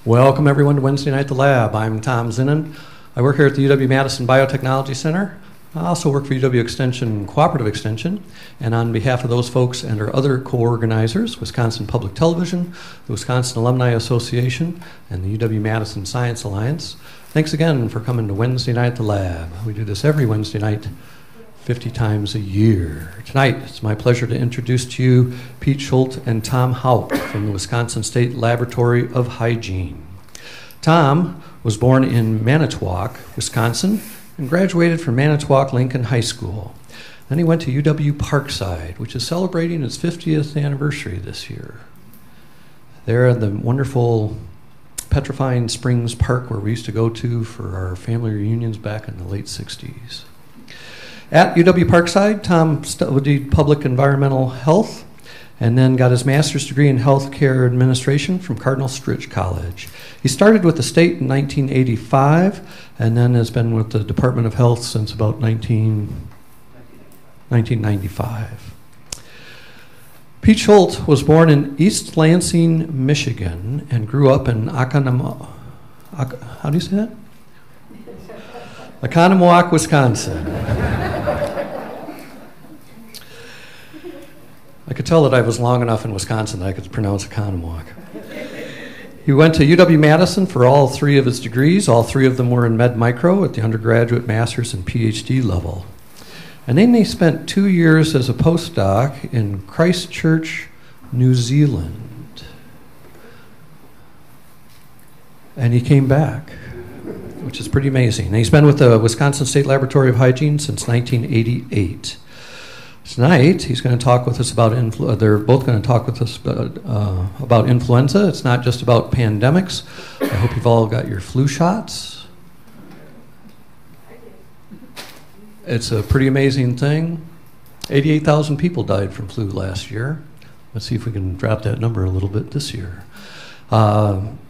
Welcome everyone to Wednesday Night at the Lab. I'm Tom Zinnan. I work here at the UW-Madison Biotechnology Center. I also work for UW Extension Cooperative Extension, and on behalf of those folks and our other co-organizers, Wisconsin Public Television, the Wisconsin Alumni Association, and the UW-Madison Science Alliance, thanks again for coming to Wednesday Night at the Lab. We do this every Wednesday night, 50 times a year. Tonight, it's my pleasure to introduce to you Pete Shult and Tom Haupt from the Wisconsin State Laboratory of Hygiene. Tom was born in Manitowoc, Wisconsin, and graduated from Manitowoc-Lincoln High School. Then he went to UW-Parkside, which is celebrating its 50th anniversary this year. There at the wonderful Petrifying Springs Park where we used to go to for our family reunions back in the late 60s. At UW-Parkside, Tom studied public environmental health and then got his master's degree in healthcare administration from Cardinal Stritch College. He started with the state in 1985 and then has been with the Department of Health since about 1995. Pete Shult was born in East Lansing, Michigan, and grew up in Oconomowoc, Wisconsin. I could tell that I was long enough in Wisconsin that I could pronounce Oconomowoc. He went to UW-Madison for all three of his degrees. All three of them were in Med Micro at the undergraduate, master's, and PhD level. And then he spent 2 years as a postdoc in Christchurch, New Zealand. And he came back, which is pretty amazing. And he's been with the Wisconsin State Laboratory of Hygiene since 1988. Tonight, he's going to talk with us about they're both going to talk with us about influenza. It's not just about pandemics. I hope you've all got your flu shots. It's a pretty amazing thing. 88,000 people died from flu last year. Let's see if we can drop that number a little bit this year.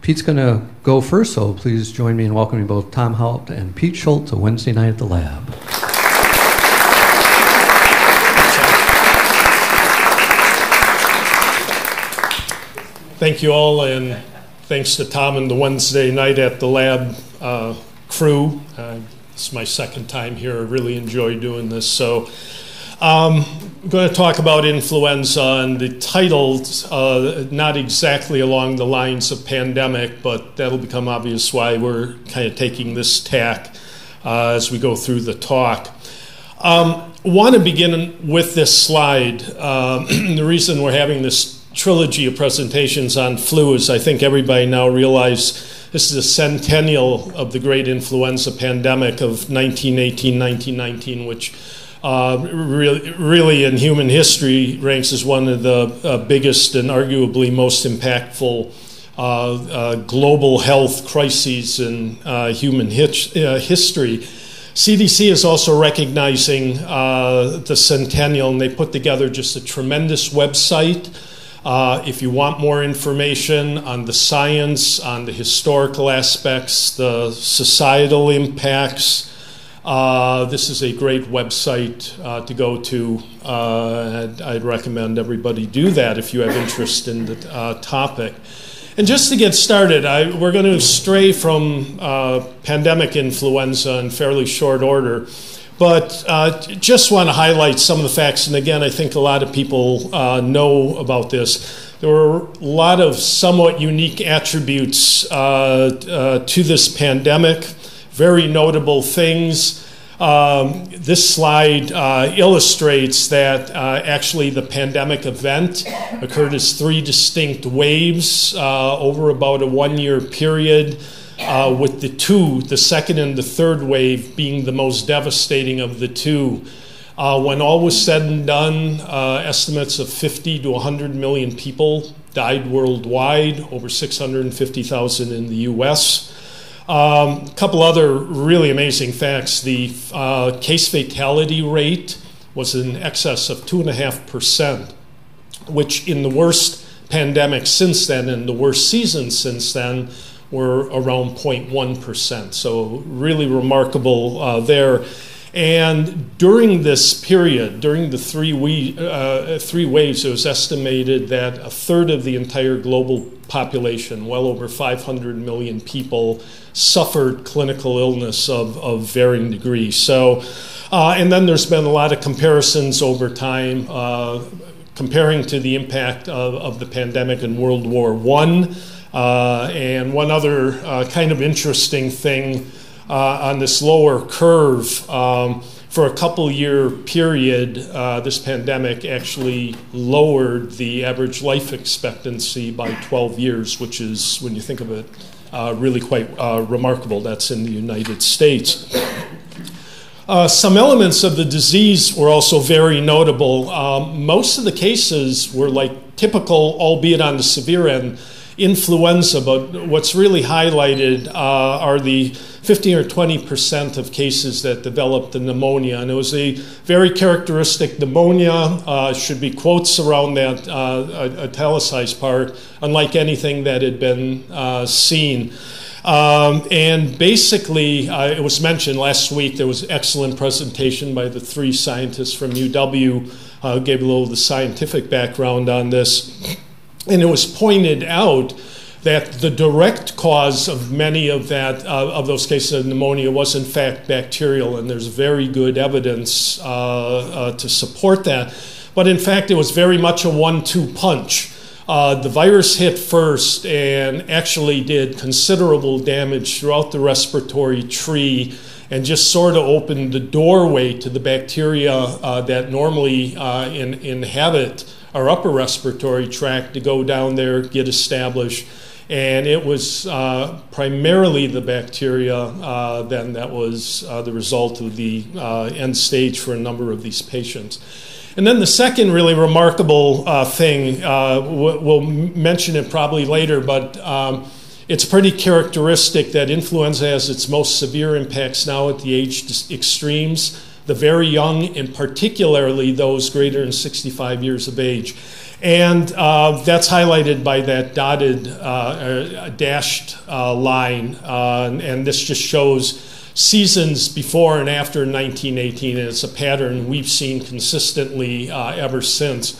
Pete's going to go first, so please join me in welcoming both Tom Haupt and Pete Shult to Wednesday Night at the Lab. Thank you all, and thanks to Tom and the Wednesday Night at the Lab crew. It's my second time here. I really enjoy doing this. So I'm going to talk about influenza, and the title's not exactly along the lines of pandemic, but that'll become obvious why we're kind of taking this tack as we go through the talk. Want to begin with this slide. The reason we're having this trilogy of presentations on flu is I think everybody now realizes this is a centennial of the great influenza pandemic of 1918-1919, which really in human history ranks as one of the biggest and arguably most impactful global health crises in human history. CDC is also recognizing the centennial, and they put together just a tremendous website. If you want more information on the science, on the historical aspects, the societal impacts, this is a great website to go to. I'd recommend everybody do that if you have interest in the topic. And just to get started, we're going to stray from pandemic influenza in fairly short order. But just want to highlight some of the facts. And again, I think a lot of people know about this. There were a lot of somewhat unique attributes to this pandemic, very notable things. This slide illustrates that actually the pandemic event occurred as 3 distinct waves over about a 1-year period. With the second and the third wave being the most devastating of the two. When all was said and done, estimates of 50 to 100 million people died worldwide, over 650,000 in the U.S. A couple other really amazing facts. The case fatality rate was in excess of 2.5%, which in the worst pandemic since then and the worst season since then were around 0.1%. So really remarkable there. And during this period, during the three waves, it was estimated that a third of the entire global population. Well over 500 million people suffered clinical illness of varying degrees. So, and then there's been a lot of comparisons over time, comparing to the impact of the pandemic in World War I. And one other kind of interesting thing on this lower curve, for a couple-year period, this pandemic actually lowered the average life expectancy by 12 years, which is, when you think of it, really quite remarkable. That's in the United States. Some elements of the disease were also very notable. Most of the cases were like typical, albeit on the severe end, influenza, but what's really highlighted are the 15 or 20% of cases that developed the pneumonia. And it was a very characteristic pneumonia, should be quotes around that italicized part, unlike anything that had been seen. And basically, it was mentioned last week, there was an excellent presentation by the 3 scientists from UW, gave a little of the scientific background on this. And it was pointed out that the direct cause of many of those cases of pneumonia was in fact bacterial, and there's very good evidence to support that. But in fact, it was very much a 1-2 punch. The virus hit first and actually did considerable damage throughout the respiratory tree, and just sort of opened the doorway to the bacteria that normally inhabit our upper respiratory tract to go down there, get established. And it was primarily the bacteria then that was the result of the end stage for a number of these patients. And then the second really remarkable thing, we'll mention it probably later, but it's pretty characteristic that influenza has its most severe impacts now at the age extremes, the very young, and particularly those greater than 65 years of age. And that's highlighted by that dotted, dashed line. And this just shows seasons before and after 1918, and it's a pattern we've seen consistently ever since.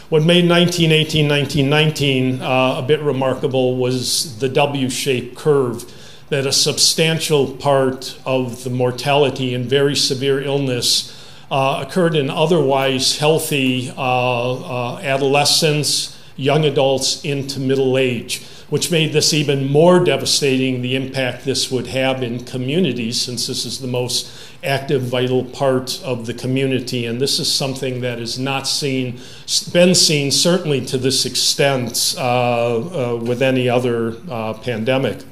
What made 1918, 1919 a bit remarkable was the W-shaped curve, that a substantial part of the mortality and very severe illness occurred in otherwise healthy adolescents, young adults into middle age, which made this even more devastating, the impact this would have in communities, since this is the most active, vital part of the community. And this is something that is not been seen certainly to this extent with any other pandemic.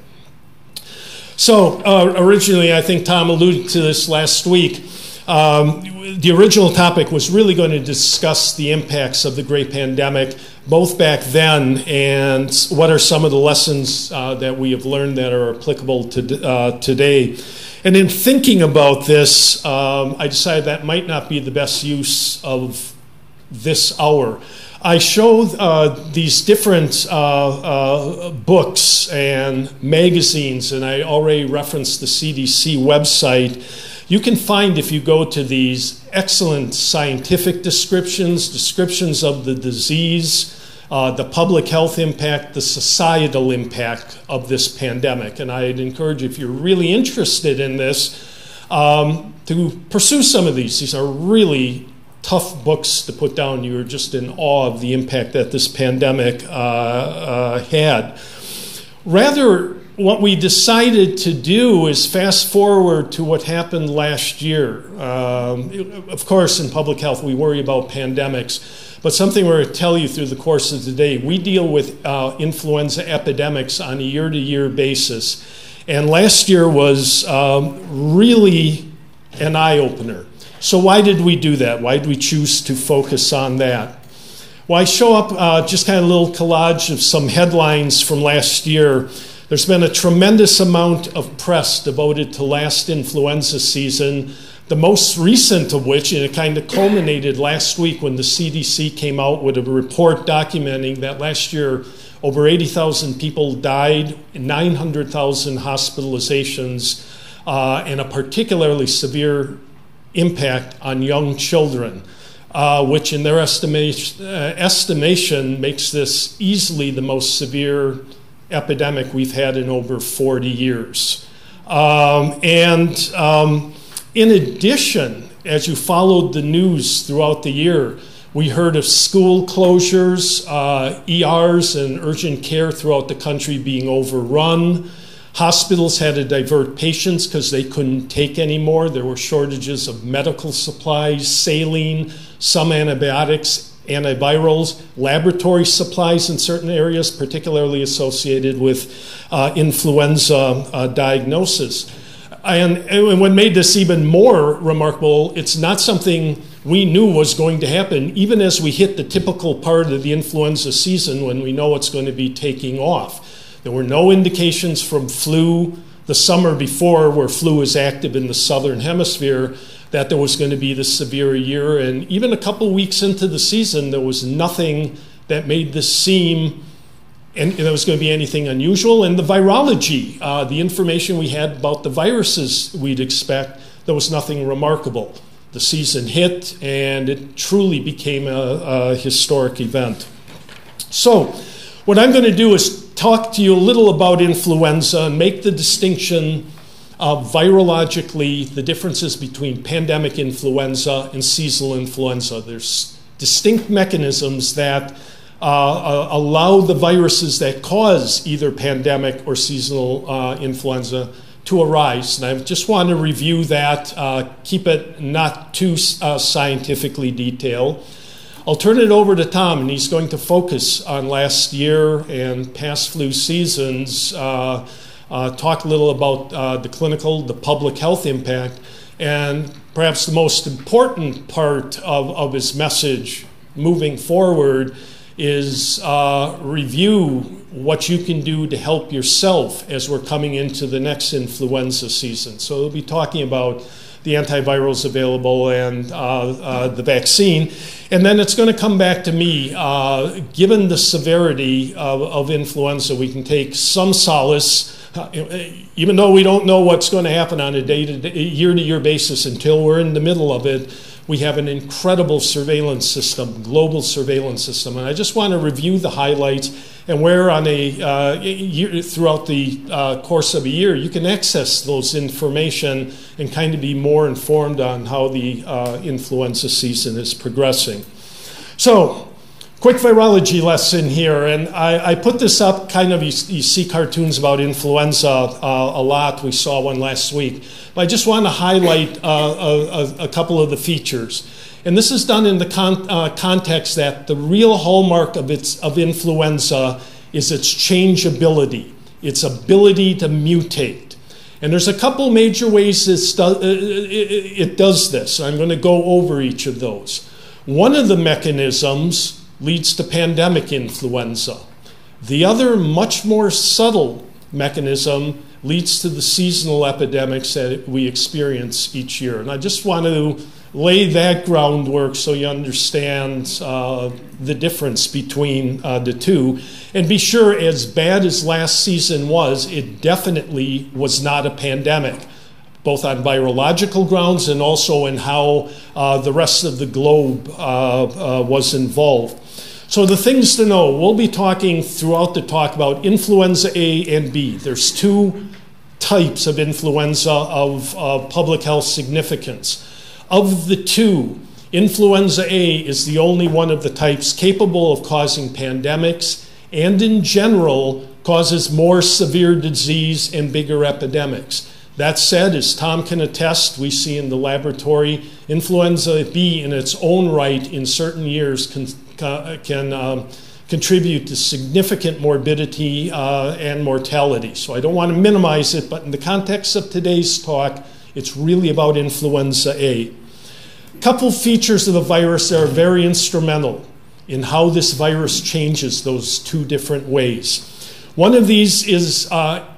So originally, I think Tom alluded to this last week, the original topic was really going to discuss the impacts of the Great Pandemic, both back then and what are some of the lessons that we have learned that are applicable to today. And in thinking about this, I decided that might not be the best use of this hour. I show these different books and magazines, and I already referenced the CDC website. You can find, if you go to these, excellent scientific descriptions of the disease, the public health impact, the societal impact of this pandemic. And I'd encourage you, if you're really interested in this, to pursue some of these. These are really tough books to put down. You are just in awe of the impact that this pandemic had. Rather, what we decided to do is fast forward to what happened last year. Of course, in public health, we worry about pandemics, but something we're going to tell you through the course of today, we deal with influenza epidemics on a year-to-year basis. And last year was really an eye-opener. So why did we do that? Why did we choose to focus on that? Well, I show up just kind of a little collage of some headlines from last year. There's been a tremendous amount of press devoted to last influenza season, the most recent of which, and it kind of culminated last week when the CDC came out with a report documenting that last year over 80,000 people died, 900,000 hospitalizations, and a particularly severe impact on young children, which in their estimation makes this easily the most severe epidemic we've had in over 40 years. In addition, as you followed the news throughout the year, we heard of school closures, ERs and urgent care throughout the country being overrun. Hospitals had to divert patients because they couldn't take anymore. There were shortages of medical supplies, saline, some antibiotics, antivirals, laboratory supplies in certain areas, particularly associated with influenza diagnosis. And what made this even more remarkable, it's not something we knew was going to happen, even as we hit the typical part of the influenza season when we know it's going to be taking off. There were no indications from flu the summer before, where flu is active in the southern hemisphere, that there was going to be this severe year. And even a couple weeks into the season, there was nothing that made this seem and there was going to be anything unusual. And the virology, the information we had about the viruses we'd expect, there was nothing remarkable. The season hit, and it truly became a historic event. So what I'm going to do is talk to you a little about influenza and make the distinction virologically, the differences between pandemic influenza and seasonal influenza. There's distinct mechanisms that allow the viruses that cause either pandemic or seasonal influenza to arise. And I just want to review that, keep it not too scientifically detailed. I'll turn it over to Tom, and he's going to focus on last year and past flu seasons, talk a little about the clinical, the public health impact, and perhaps the most important part of his message moving forward is review what you can do to help yourself as we're coming into the next influenza season. So we'll be talking about the antivirals available and the vaccine. And then it's going to come back to me. Given the severity of influenza, we can take some solace, even though we don't know what's going to happen on a year-to-year basis until we're in the middle of it. We have an incredible surveillance system, global surveillance system. And I just want to review the highlights and where on throughout the course of a year, you can access those information and kind of be more informed on how the influenza season is progressing. So, quick virology lesson here. And I put this up kind of, you see cartoons about influenza a lot. We saw one last week. But I just want to highlight a couple of the features. And this is done in the context that the real hallmark of influenza is its changeability, its ability to mutate. And there's a couple major ways it does this. I'm going to go over each of those. One of the mechanisms leads to pandemic influenza. The other, much more subtle mechanism leads to the seasonal epidemics that we experience each year. And I just want to lay that groundwork so you understand the difference between the two. And be sure, as bad as last season was, it definitely was not a pandemic, both on virological grounds and also in how the rest of the globe was involved. So the things to know, we'll be talking throughout the talk about influenza A and B. There's two types of influenza of public health significance. Of the two, influenza A is the only one of the types capable of causing pandemics and in general causes more severe disease and bigger epidemics. That said, as Tom can attest, we see in the laboratory, influenza B in its own right in certain years can contribute to significant morbidity and mortality. So I don't want to minimize it, but in the context of today's talk, it's really about influenza A. A couple features of the virus that are very instrumental in how this virus changes those two different ways. One of these is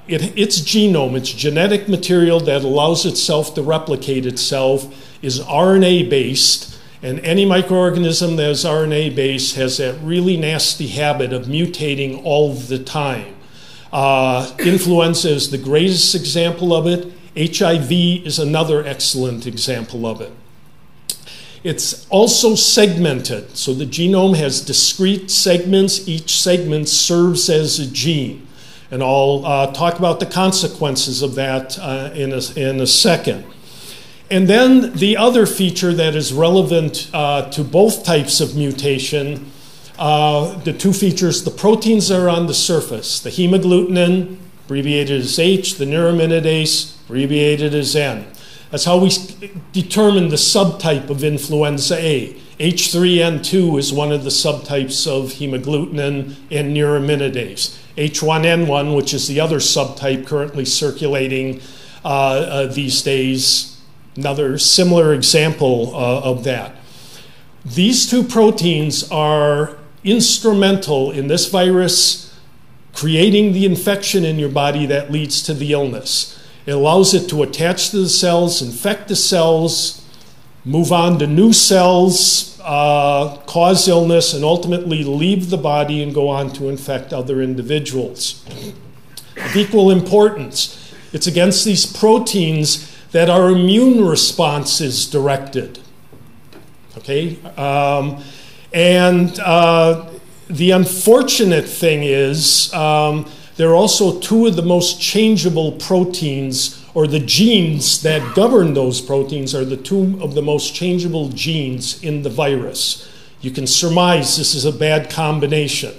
its genome, its genetic material that allows itself to replicate itself is RNA-based. And any microorganism that is RNA-based has that really nasty habit of mutating all the time. Influenza is the greatest example of it. HIV is another excellent example of it. It's also segmented. So the genome has discrete segments. Each segment serves as a gene. And I'll talk about the consequences of that in a second. And then the other feature that is relevant to both types of mutation, the two features, the proteins that are on the surface, the hemagglutinin, abbreviated as H, the neuraminidase, abbreviated as N. That's how we determine the subtype of influenza A. H3N2 is one of the subtypes of hemagglutinin and neuraminidase. H1N1, which is the other subtype currently circulating these days, another similar example of that. These two proteins are instrumental in this virus creating the infection in your body that leads to the illness. It allows it to attach to the cells, infect the cells, move on to new cells, cause illness, and ultimately leave the body and go on to infect other individuals. Of equal importance, it's against these proteins that our immune response is directed. Okay? The unfortunate thing is there are also two of the most changeable proteins, or the genes that govern those proteins are the two of the most changeable genes in the virus. You can surmise this is a bad combination.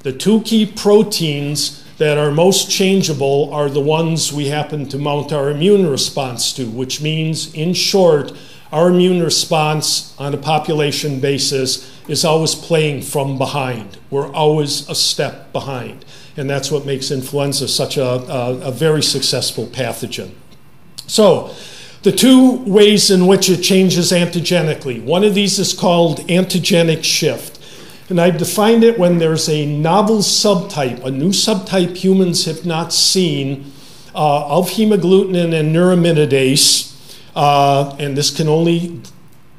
The two key proteins that are most changeable are the ones we happen to mount our immune response to, which means, in short, our immune response on a population basis is always playing from behind. We're always a step behind. And that's what makes influenza such a very successful pathogen. So, the two ways in which it changes antigenically. One of these is called antigenic shift. And I've defined it when there's a novel subtype, a new subtype humans have not seen of hemagglutinin and neuraminidase. And this can only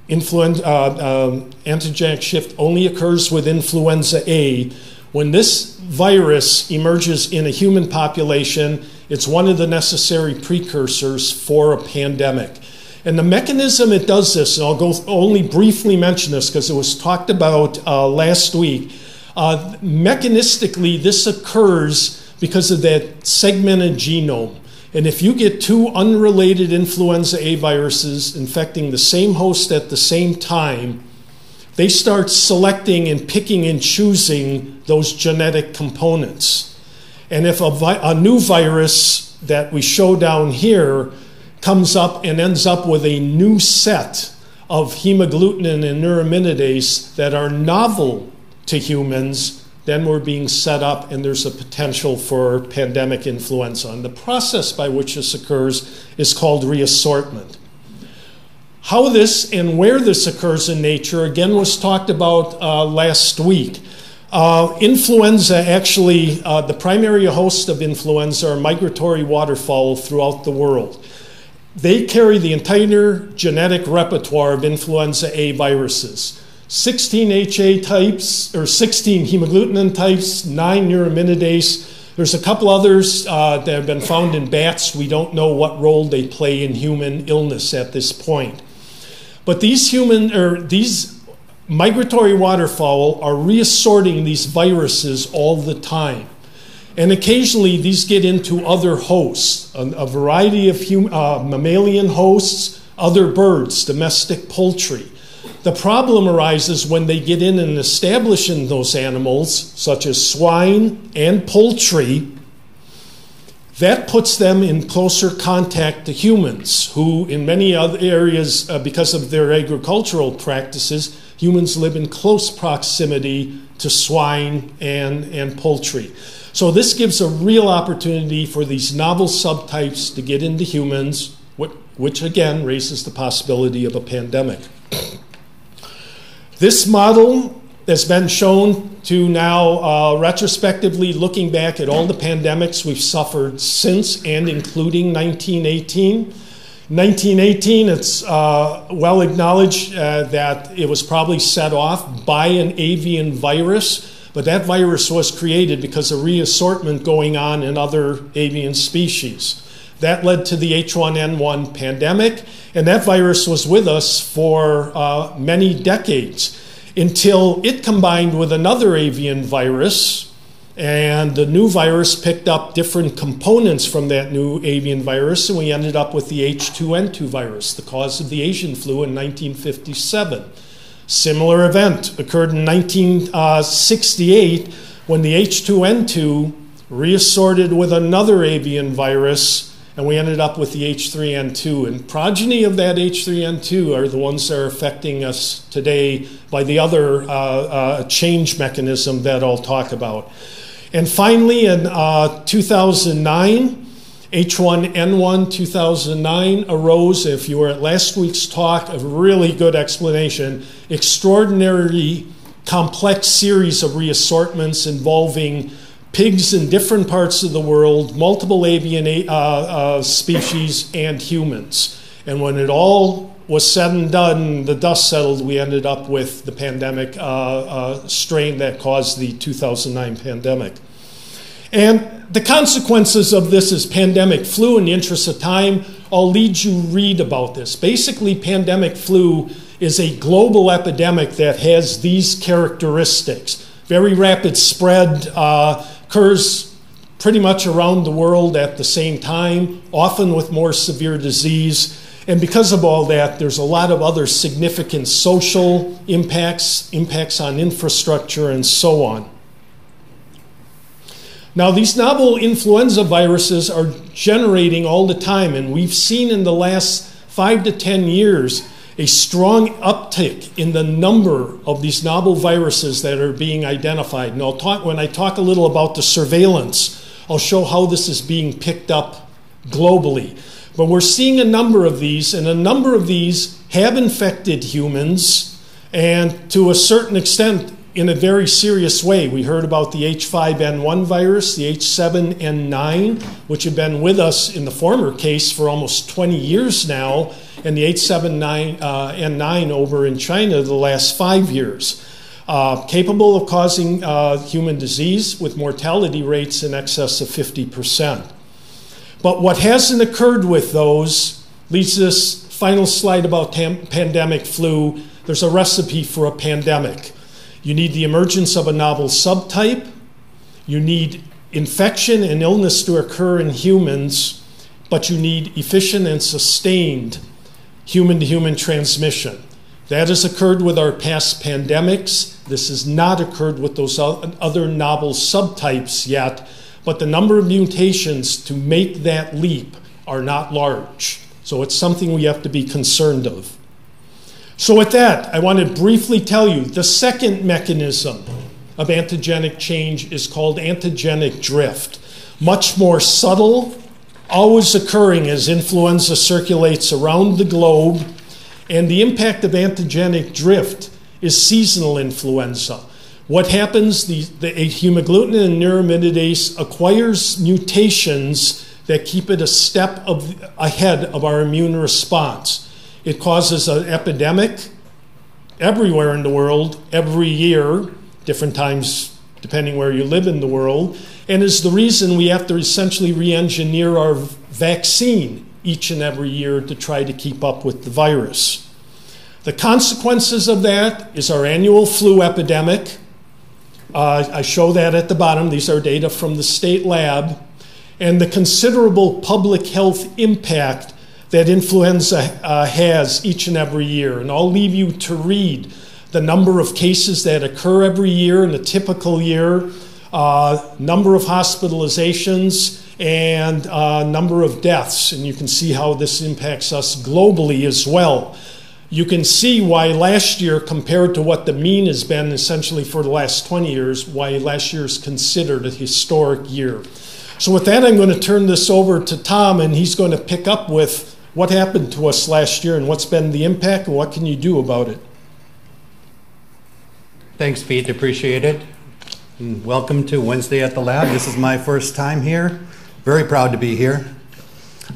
antigenic shift only occurs with influenza A. When this virus emerges in a human population, it's one of the necessary precursors for a pandemic. And the mechanism it does this, and I'll only briefly mention this because it was talked about last week. Mechanistically, this occurs because of that segmented genome. And if you get two unrelated influenza A viruses infecting the same host at the same time, they start selecting and picking and choosing those genetic components. And if a new virus that we show down here comes up and ends up with a new set of hemagglutinin and neuraminidase that are novel to humans, then we're being set up and there's a potential for pandemic influenza. And the process by which this occurs is called reassortment. How this and where this occurs in nature, again, was talked about last week. Influenza, actually, the primary host of influenza are migratory waterfowl throughout the world. They carry the entire genetic repertoire of influenza A viruses. 16 HA types, or 16 hemagglutinin types, 9 neuraminidase. There's a couple others that have been found in bats. We don't know what role they play in human illness at this point. But these migratory waterfowl are reassorting these viruses all the time. And occasionally these get into other hosts, a variety of mammalian hosts, other birds, domestic poultry. The problem arises when they get in and establish in those animals, such as swine and poultry. That puts them in closer contact to humans, who in many other areas, because of their agricultural practices, humans live in close proximity to swine and poultry. So this gives a real opportunity for these novel subtypes to get into humans, which again raises the possibility of a pandemic. This model has been shown to now, retrospectively looking back at all the pandemics we've suffered since and including 1918. 1918, it's well acknowledged that it was probably set off by an avian virus, but that virus was created because of reassortment going on in other avian species. That led to the H1N1 pandemic, and that virus was with us for many decades until it combined with another avian virus, And the new virus picked up different components from that new avian virus, and we ended up with the H2N2 virus, the cause of the Asian flu in 1957. Similar event occurred in 1968 when the H2N2 reassorted with another avian virus, and we ended up with the H3N2. And progeny of that H3N2 are the ones that are affecting us today by the other change mechanism that I'll talk about. And finally, in 2009, H1N1 2009 arose. If you were at last week's talk, a really good explanation. Extraordinarily complex series of reassortments involving pigs in different parts of the world, multiple avian species, and humans. And when it all was said and done, the dust settled, we ended up with the pandemic strain that caused the 2009 pandemic. And the consequences of this is pandemic flu. In the interest of time, I'll lead you read about this. Basically, pandemic flu is a global epidemic that has these characteristics. Very rapid spread, occurs pretty much around the world at the same time, often with more severe disease. And because of all that, there's a lot of other significant social impacts on infrastructure, and so on. Now, these novel influenza viruses are generating all the time, and we've seen in the last 5 to 10 years a strong uptick in the number of these novel viruses that are being identified. And when I talk a little about the surveillance, I'll show how this is being picked up globally. But we're seeing a number of these, and a number of these have infected humans, and to a certain extent, in a very serious way. We heard about the H5N1 virus, the H7N9, which have been with us in the former case for almost 20 years now, and the H7N9 over in China the last 5 years. Capable of causing human disease with mortality rates in excess of 50%. But what hasn't occurred with those leads to this final slide about pandemic flu. There's a recipe for a pandemic. You need the emergence of a novel subtype. You need infection and illness to occur in humans, but you need efficient and sustained human-to-human transmission. That has occurred with our past pandemics. This has not occurred with those other novel subtypes yet, but the number of mutations to make that leap are not large. So it's something we have to be concerned of. So with that, I want to briefly tell you the second mechanism of antigenic change is called antigenic drift. Much more subtle, always occurring as influenza circulates around the globe. And the impact of antigenic drift is seasonal influenza. What happens, the hemagglutinin and neuraminidase acquires mutations that keep it a step ahead of our immune response. It causes an epidemic everywhere in the world, every year, different times depending where you live in the world, and is the reason we have to essentially re-engineer our vaccine each and every year to try to keep up with the virus. The consequences of that is our annual flu epidemic. I show that at the bottom. These are data from the state lab. And the considerable public health impact that influenza has each and every year. And I'll leave you to read the number of cases that occur every year in a typical year, number of hospitalizations, and number of deaths. And you can see how this impacts us globally as well. You can see why last year, compared to what the mean has been essentially for the last 20 years, why last year is considered a historic year. So with that, I'm going to turn this over to Tom, and he's going to pick up with what happened to us last year and what's been the impact and what can you do about it. Thanks, Pete. Appreciate it. And welcome to Wednesday at the Lab. This is my first time here. Very proud to be here.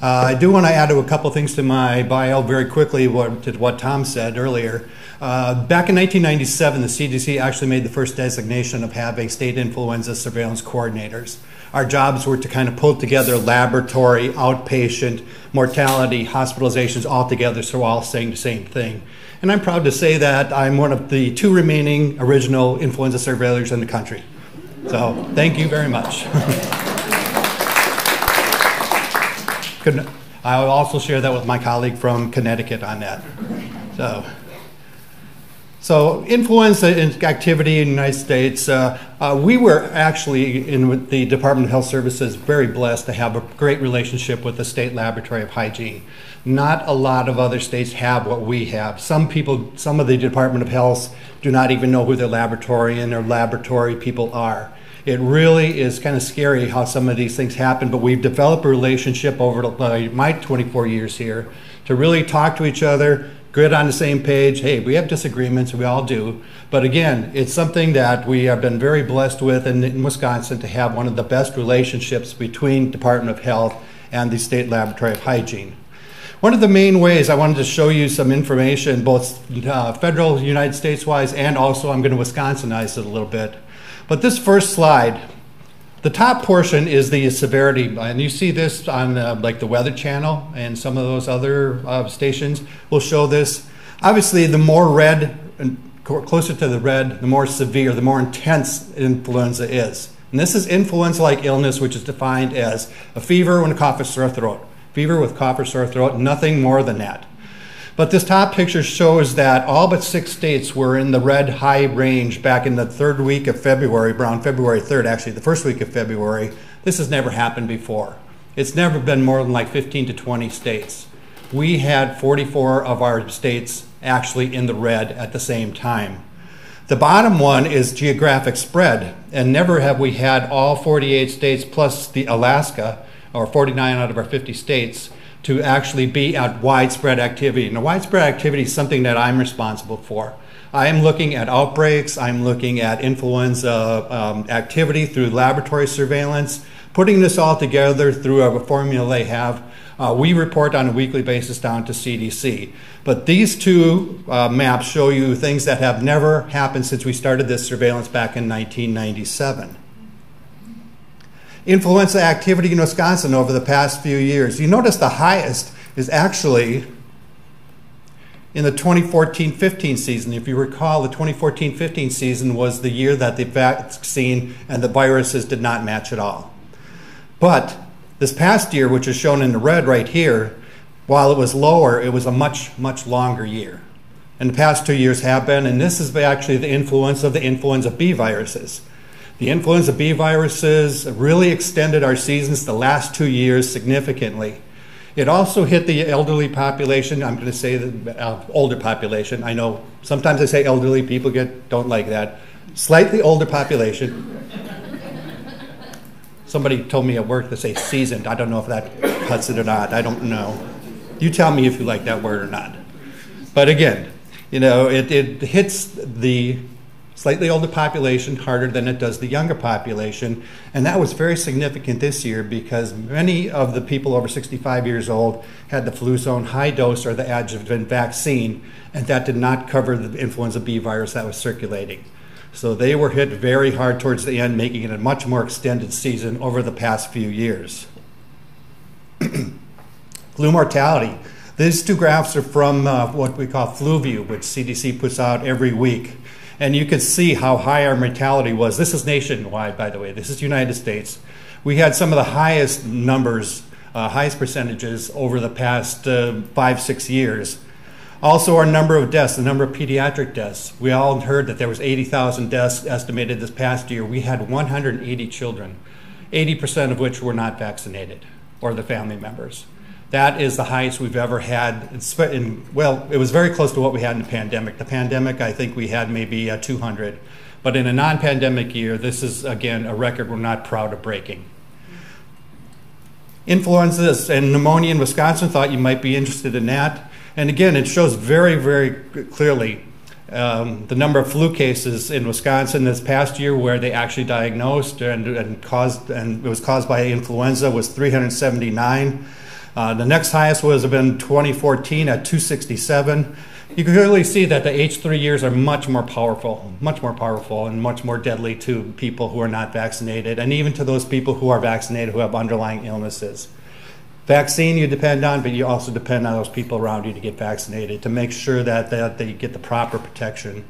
I do want to add a couple things to my bio very quickly to what Tom said earlier. Back in 1997, the CDC actually made the first designation of having state influenza surveillance coordinators. Our jobs were to kind of pull together laboratory, outpatient, mortality, hospitalizations all together, so we're all saying the same thing. And I'm proud to say that I'm one of the 2 remaining original influenza surveillors in the country. So thank you very much. I will also share that with my colleague from Connecticut on that. So influenza activity in the United States, we were actually in the Department of Health Services very blessed to have a great relationship with the State Laboratory of Hygiene. Not a lot of other states have what we have. Some of the Department of Health do not even know who their laboratory and their laboratory people are. It really is kind of scary how some of these things happen, but we've developed a relationship over my 24 years here to really talk to each other, get on the same page. Hey, we have disagreements, we all do. But again, it's something that we have been very blessed with in Wisconsin to have one of the best relationships between Department of Health and the State Laboratory of Hygiene. One of the main ways I wanted to show you some information, both federal, United States-wise, and also I'm going to Wisconsinize it a little bit. But this first slide, the top portion is the severity, and you see this on like the Weather Channel and some of those other stations will show this. Obviously, the more red, and closer to the red, the more severe, the more intense influenza is. And this is influenza-like illness, which is defined as a fever and a cough or sore throat. Fever with cough or sore throat, nothing more than that. But this top picture shows that all but 6 states were in the red high range back in the 3rd week of February, around February 3rd, actually the 1st week of February. This has never happened before. It's never been more than like 15 to 20 states. We had 44 of our states actually in the red at the same time. The bottom one is geographic spread, and never have we had all 48 states plus the Alaska, or 49 out of our 50 states, to actually be at widespread activity. Now, widespread activity is something that I'm responsible for. I am looking at outbreaks, I'm looking at influenza activity through laboratory surveillance, putting this all together through a formula they have. We report on a weekly basis down to CDC. But these two maps show you things that have never happened since we started this surveillance back in 1997. Influenza activity in Wisconsin over the past few years. You notice the highest is actually in the 2014-15 season. If you recall, the 2014-15 season was the year that the vaccine and the viruses did not match at all. But this past year, which is shown in the red right here, while it was lower, it was a much, much longer year. And the past 2 years have been, and this is actually the influence of the influenza B viruses. The influenza B viruses really extended our seasons the last 2 years significantly. It also hit the elderly population. I'm going to say the older population. I know sometimes I say elderly, people don't like that. Slightly older population. Somebody told me at work to say seasoned. I don't know if that cuts it or not. I don't know. You tell me if you like that word or not. But again, you know, it hits the slightly older population harder than it does the younger population. And that was very significant this year because many of the people over 65 years old had the Fluzone high dose or the adjuvant vaccine, and that did not cover the influenza B virus that was circulating. So they were hit very hard towards the end, making it a much more extended season over the past few years. Flu mortality. These two graphs are from what we call FluView, which CDC puts out every week. And you can see how high our mortality was. This is nationwide, by the way. This is United States. We had some of the highest numbers, highest percentages over the past 5-6 years. Also, our number of deaths, the number of pediatric deaths. We all heard that there was 80,000 deaths estimated this past year. We had 180 children, 80% of which were not vaccinated, or the family members. That is the highest we've ever had. Well, it was very close to what we had in the pandemic. The pandemic, I think we had maybe 200. But in a non-pandemic year, this is, again, a record we're not proud of breaking. Influenza and pneumonia in Wisconsin, thought you might be interested in that. And again, it shows very, very clearly the number of flu cases in Wisconsin this past year where they actually diagnosed and it was caused by influenza was 379. The next highest was in 2014 at 267. You can clearly see that the H3 years are much more powerful and much more deadly to people who are not vaccinated, and even to those people who are vaccinated who have underlying illnesses. Vaccine you depend on, but you also depend on those people around you to get vaccinated to make sure that they get the proper protection.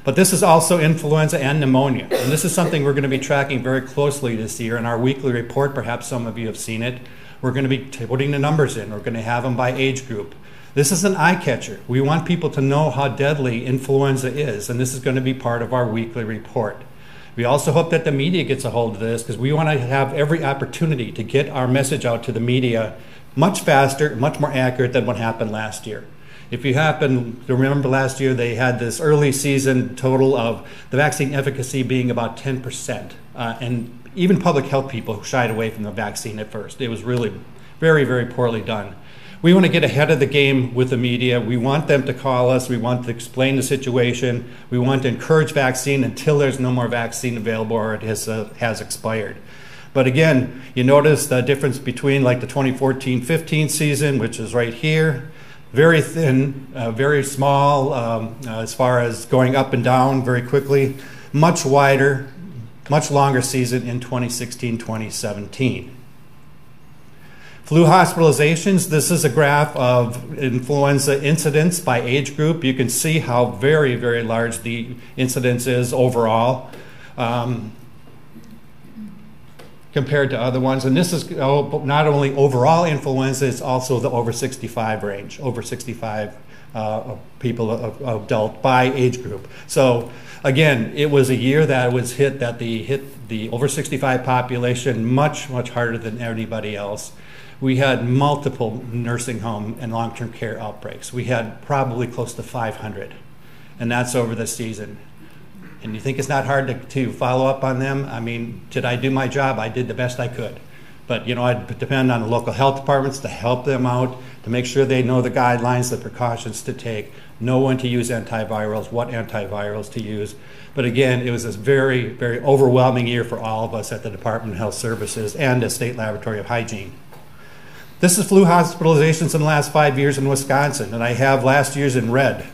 But this is also influenza and pneumonia. And this is something we're going to be tracking very closely this year. In our weekly report, perhaps some of you have seen it, we're going to be putting the numbers in. We're going to have them by age group. This is an eye catcher. We want people to know how deadly influenza is, and this is going to be part of our weekly report. We also hope that the media gets a hold of this, because we want to have every opportunity to get our message out to the media much faster, much more accurate than what happened last year. If you happen to remember last year, they had this early season total of the vaccine efficacy being about 10%. And even public health people shied away from the vaccine at first. It was really very, very poorly done. We want to get ahead of the game with the media. We want them to call us. We want to explain the situation. We want to encourage vaccine until there's no more vaccine available or it has expired. But again, you notice the difference between like the 2014-15 season, which is right here, very thin, very small as far as going up and down very quickly, much wider, much longer season in 2016-2017. Flu hospitalizations, this is a graph of influenza incidence by age group. You can see how very, very large the incidence is overall compared to other ones. And this is not only overall influenza, it's also the over 65 range, over 65 people adult by age group. So again, it was a year that was hit the over 65 population much, much harder than anybody else. We had multiple nursing home and long-term care outbreaks. We had probably close to 500, and that's over the season. And you think it's not hard to follow up on them? I mean, did I do my job? I did the best I could. But, you know, I depend on the local health departments to help them out, to make sure they know the guidelines, the precautions to take, know when to use antivirals, what antivirals to use. But again, it was this very, very overwhelming year for all of us at the Department of Health Services and the State Laboratory of Hygiene. This is flu hospitalizations in the last 5 years in Wisconsin, and I have last year's in red.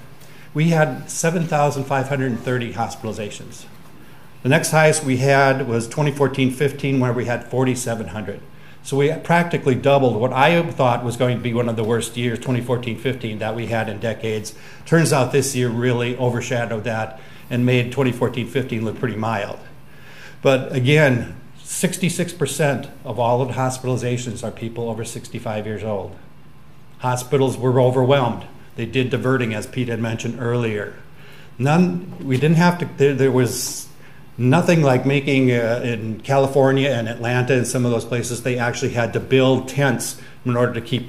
We had 7,530 hospitalizations. The next highest we had was 2014-15, where we had 4,700. So we practically doubled what I thought was going to be one of the worst years, 2014-15, that we had in decades. Turns out this year really overshadowed that and made 2014-15 look pretty mild. But again, 66% of all of the hospitalizations are people over 65 years old. Hospitals were overwhelmed. They did diverting, as Pete had mentioned earlier. We didn't have to, there was nothing like making, in California and Atlanta and some of those places, they actually had to build tents in order to get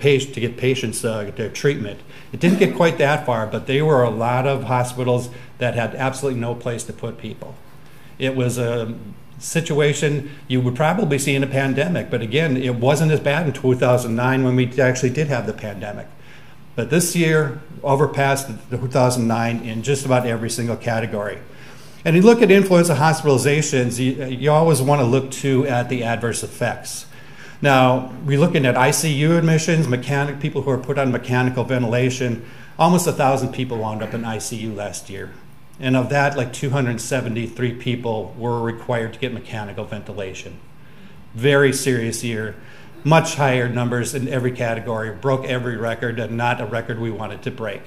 patients their treatment. It didn't get quite that far, but there were a lot of hospitals that had absolutely no place to put people. It was a situation you would probably see in a pandemic, but again, it wasn't as bad in 2009 when we actually did have the pandemic. But this year overpassed the 2009 in just about every single category. And you look at influenza hospitalizations, you always want to look too at the adverse effects. Now, we're looking at ICU admissions, people who are put on mechanical ventilation. Almost 1,000 people wound up in ICU last year. And of that, like 273 people were required to get mechanical ventilation. Very serious year. Much higher numbers in every category, broke every record, and not a record we wanted to break.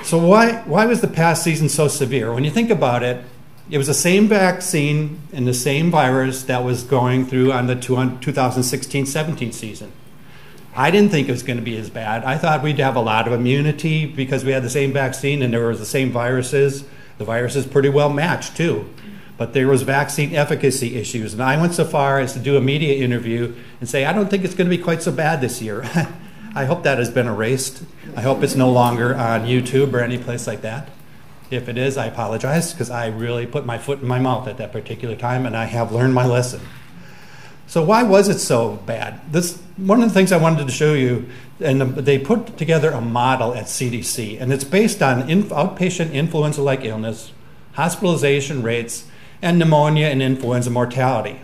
So why was the past season so severe? When you think about it, it was the same vaccine and the same virus that was going through on the 2016-17 season. I didn't think it was going to be as bad. I thought we'd have a lot of immunity because we had the same vaccine and there was the same viruses. The viruses pretty well matched too. But there was vaccine efficacy issues. And I went so far as to do a media interview and say, I don't think it's going to be quite so bad this year. I hope that has been erased. I hope it's no longer on YouTube or any place like that. If it is, I apologize, because I really put my foot in my mouth at that particular time, and I have learned my lesson. So why was it so bad? One of the things I wanted to show you, and they put together a model at CDC, and it's based on outpatient influenza-like illness, hospitalization rates, and pneumonia and influenza mortality.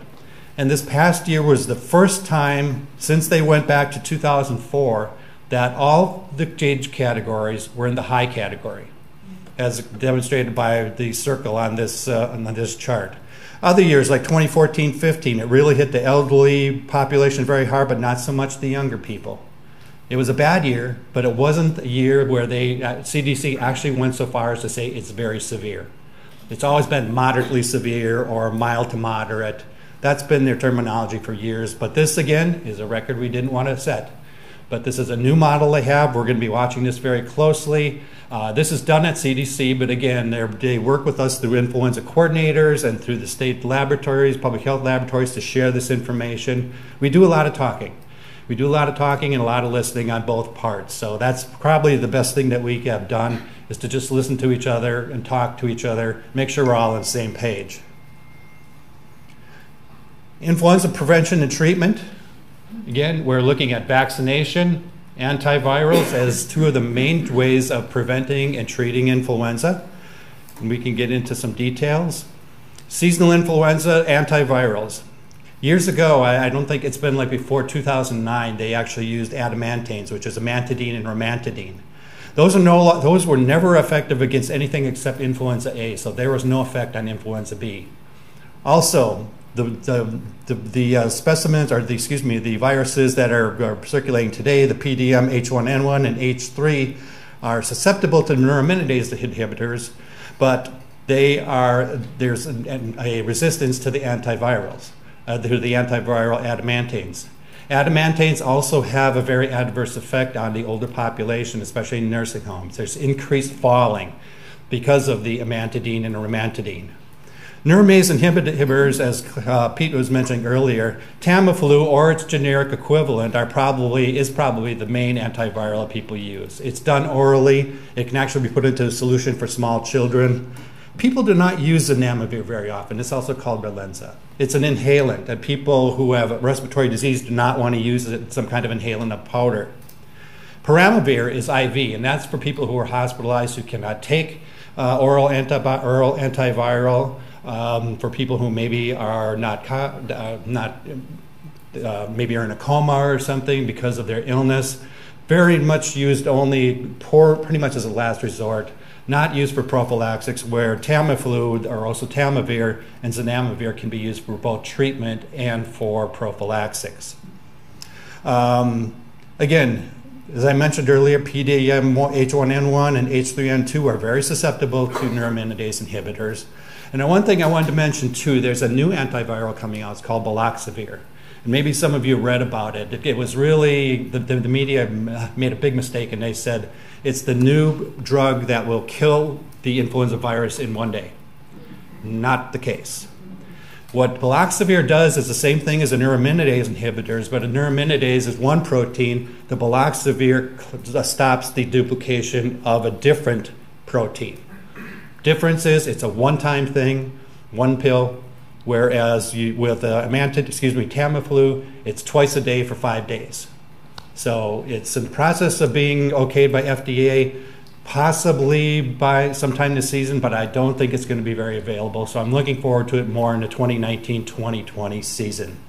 And this past year was the first time since they went back to 2004 that all the age categories were in the high category, as demonstrated by the circle on this chart. Other years, like 2014-15, it really hit the elderly population very hard, but not so much the younger people. It was a bad year, but it wasn't a year where CDC actually went so far as to say it's very severe. It's always been moderately severe or mild to moderate. That's been their terminology for years, but this again is a record we didn't want to set. But this is a new model they have. We're going to be watching this very closely. This is done at CDC, but again, they work with us through influenza coordinators and through the state laboratories, public health laboratories to share this information. We do a lot of talking. We do a lot of talking and a lot of listening on both parts. So that's probably the best thing that we have done, is to just listen to each other and talk to each other, make sure we're all on the same page. Influenza prevention and treatment. Again, we're looking at vaccination, antivirals as two of the main ways of preventing and treating influenza. And we can get into some details. Seasonal influenza, antivirals. Years ago, I don't think it's been like before 2009, they actually used adamantanes, which is amantadine and romantadine. Those were never effective against anything except influenza A, so there was no effect on influenza B. Also, the specimens, or the viruses that are circulating today, the PDM, H1N1, and H3, are susceptible to neuraminidase inhibitors, but there's a resistance to the antivirals. Through the antiviral adamantanes. Adamantanes also have a very adverse effect on the older population, especially in nursing homes. There's increased falling because of the amantadine and romantadine. Neuraminidase inhibitors, as Pete was mentioning earlier, Tamiflu or its generic equivalent is probably the main antiviral that people use. It's done orally. It can actually be put into a solution for small children. People do not use zanamivir very often. It's also called Relenza. It's an inhalant, and people who have respiratory disease do not want to use it, some kind of inhalant of powder. Peramivir is IV, and that's for people who are hospitalized who cannot take oral antiviral, for people who maybe are maybe are in a coma or something because of their illness. Very much used only pretty much as a last resort. Not used for prophylaxis, where Tamiflu or also Tamivir and zanamivir can be used for both treatment and for prophylaxis. Again, as I mentioned earlier, PDM, H1N1, and H3N2 are very susceptible to neuraminidase inhibitors. And one thing I wanted to mention too, there's a new antiviral coming out. It's called baloxavir. And maybe some of you read about it. It was really, the media made a big mistake, and they said it's the new drug that will kill the influenza virus in one day. Not the case. What baloxavir does is the same thing as the neuraminidase inhibitors, but a neuraminidase is one protein. The baloxavir stops the duplication of a different protein. Difference is it's a one-time thing, one pill, whereas with Tamiflu, it's twice a day for 5 days. So it's in the process of being okayed by FDA, possibly by sometime this season, but I don't think it's going to be very available. So I'm looking forward to it more in the 2019-2020 season.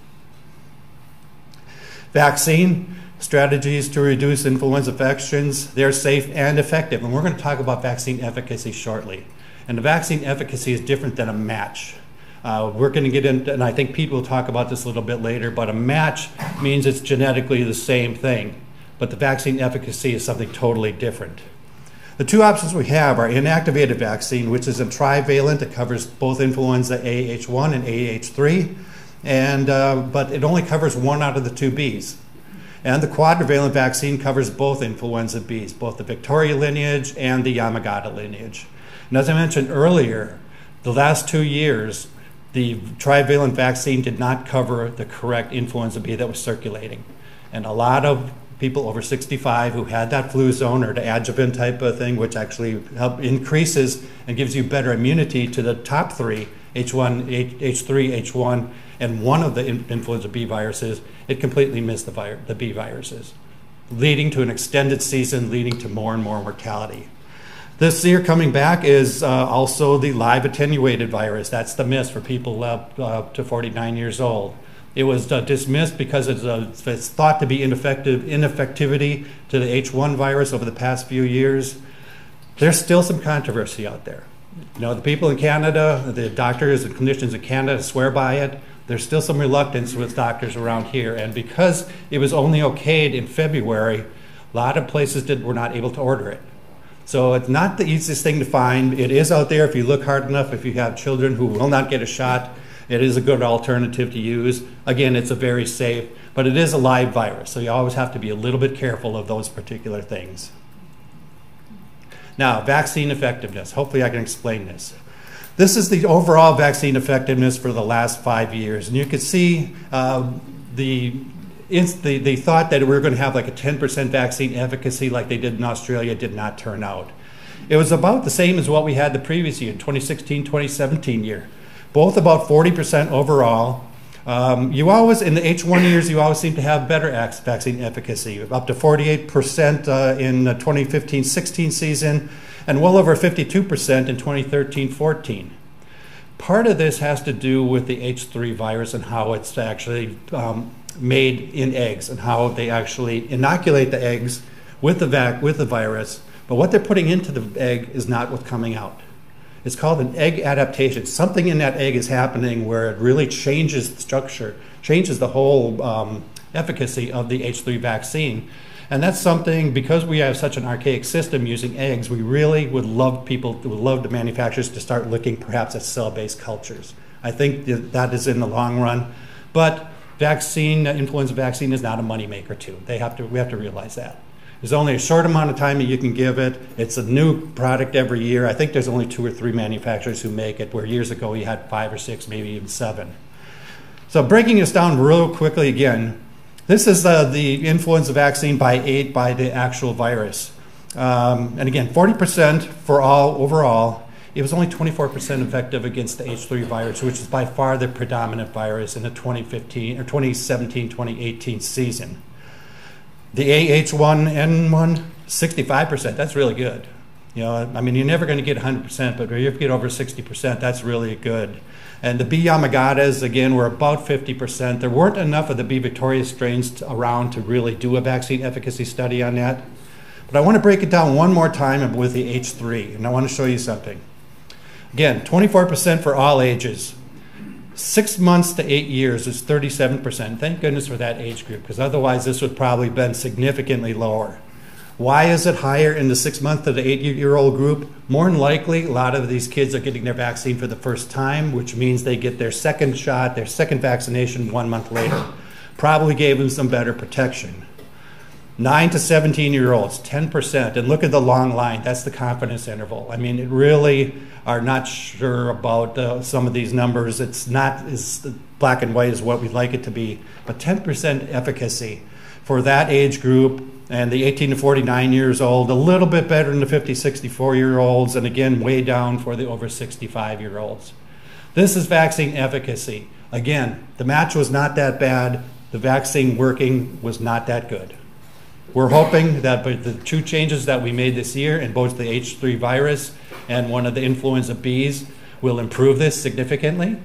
Vaccine strategies to reduce influenza infections. They're safe and effective, and we're going to talk about vaccine efficacy shortly. And the vaccine efficacy is different than a match. We're going to get into, and I think Pete will talk about this a little bit later, but a match means it's genetically the same thing, but the vaccine efficacy is something totally different. The two options we have are inactivated vaccine, which is a trivalent. It covers both influenza AH1 and AH3, but it only covers one out of the two Bs. And the quadrivalent vaccine covers both influenza Bs, both the Victoria lineage and the Yamagata lineage. And as I mentioned earlier, the last 2 years, the trivalent vaccine did not cover the correct influenza B that was circulating. And a lot of people over 65 who had that flu zone or the adjuvant type of thing, which actually increases and gives you better immunity to the top three, H1, H3, H1, and one of the influenza B viruses, it completely missed the B viruses, leading to an extended season, leading to more and more mortality. This year coming back is also the live attenuated virus. That's the miss for people up to 49 years old. It was dismissed because it's thought to be ineffectivity to the H1 virus over the past few years. There's still some controversy out there. You know, the people in Canada, the doctors and clinicians in Canada swear by it. There's still some reluctance with doctors around here. And because it was only okayed in February, A lot of places were not able to order it. So it's not the easiest thing to find. It is out there if you look hard enough. If you have children who will not get a shot, it is a good alternative to use. Again, it's a very safe, but it is a live virus, so you always have to be a little bit careful of those particular things. Now, vaccine effectiveness. Hopefully I can explain this. This is the overall vaccine effectiveness for the last 5 years. And you can see the thought that we were going to have like a 10% vaccine efficacy like they did in Australia did not turn out. It was about the same as what we had the previous year, 2016, 2017 year. Both about 40% overall. You always, in the H1 years, you always seem to have better vaccine efficacy, up to 48% in the 2015-16 season, and well over 52% in 2013-14. Part of this has to do with the H3 virus and how it's actually made in eggs and how they actually inoculate the eggs with the virus, but what they're putting into the egg is not what's coming out. It's called an egg adaptation. Something in that egg is happening where it really changes the structure, changes the whole efficacy of the H3 vaccine. And that's something, because we have such an archaic system using eggs, we really would love the manufacturers to start looking perhaps at cell-based cultures. I think that is in the long run. But influenza vaccine is not a moneymaker too. We have to realize that. There's only a short amount of time that you can give it. It's a new product every year. I think there's only 2 or 3 manufacturers who make it, where years ago you had 5 or 6, maybe even 7. So breaking this down real quickly again, this is the influenza vaccine by the actual virus. And again, 40% for all overall. It was only 24% effective against the H3 virus, which is by far the predominant virus in the 2017-2018 season. The AH1N1, 65%, that's really good. You know, I mean, you're never going to get 100%, but if you get over 60%, that's really good. And the B. Yamagatas, again, were about 50%. There weren't enough of the B. Victoria strains around to really do a vaccine efficacy study on that. But I want to break it down one more time with the H3, and I want to show you something. Again, 24% for all ages. 6 months to 8 years is 37%. Thank goodness for that age group, because otherwise this would probably been significantly lower. Why is it higher in the 6 month to the 8-year-old group? More than likely, a lot of these kids are getting their vaccine for the first time, which means they get their second shot, their second vaccination 1 month later. Probably gave them some better protection. 9 to 17-year-olds, 10%. And look at the long line. That's the confidence interval. I mean, it really are not sure about some of these numbers. It's not as black and white as what we'd like it to be. But 10% efficacy for that age group, and the 18 to 49 years old, a little bit better than the 50, 64-year-olds, and again, way down for the over 65-year-olds. This is vaccine efficacy. Again, the match was not that bad. The vaccine working was not that good. We're hoping that by the 2 changes that we made this year in both the H3 virus and one of the influenza Bs will improve this significantly.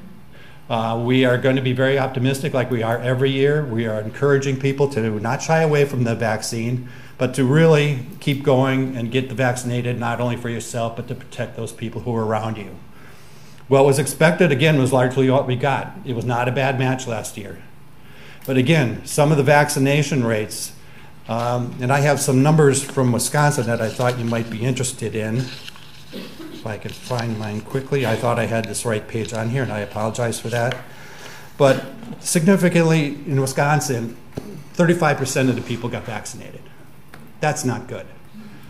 We are going to be very optimistic, like we are every year. We are encouraging people to not shy away from the vaccine, but to really keep going and get vaccinated, not only for yourself, but to protect those people who are around you. What was expected, again, was largely what we got. It was not a bad match last year. But again, some of the vaccination rates, and I have some numbers from Wisconsin that I thought you might be interested in. If I could find mine quickly. I thought I had this right page on here, and I apologize for that. But significantly in Wisconsin, 35% of the people got vaccinated. That's not good.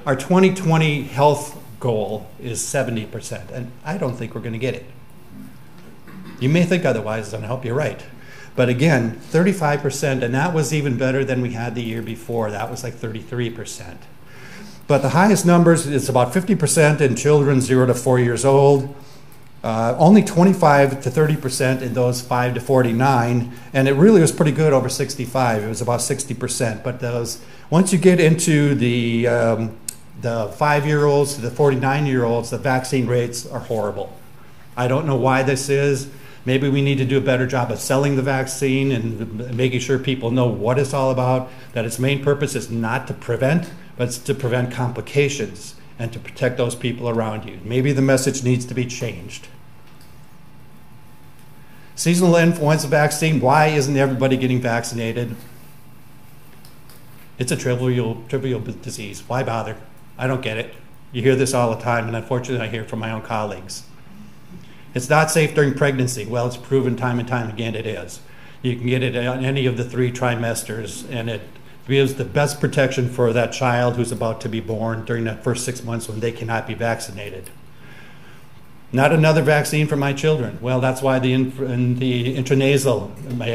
Our 2020 health goal is 70%, and I don't think we're going to get it. You may think otherwise, and I hope you're right. But again, 35%, and that was even better than we had the year before. That was like 33%. But the highest numbers is about 50% in children 0 to 4 years old, only 25 to 30% in those 5 to 49, and it really was pretty good over 65. It was about 60%. But once you get into the 5-year-olds to the 49-year-olds, the vaccine rates are horrible. I don't know why this is. Maybe we need to do a better job of selling the vaccine and making sure people know what it's all about, that its main purpose is not to prevent, but it's to prevent complications and to protect those people around you. Maybe the message needs to be changed. Seasonal influenza vaccine, why isn't everybody getting vaccinated? It's a trivial disease. Why bother? I don't get it. You hear this all the time, and unfortunately I hear it from my own colleagues. It's not safe during pregnancy. Well, it's proven time and time again it is. You can get it on any of the 3 trimesters, and it gives the best protection for that child who's about to be born during that first 6 months when they cannot be vaccinated. Not another vaccine for my children. Well, that's why the intranasal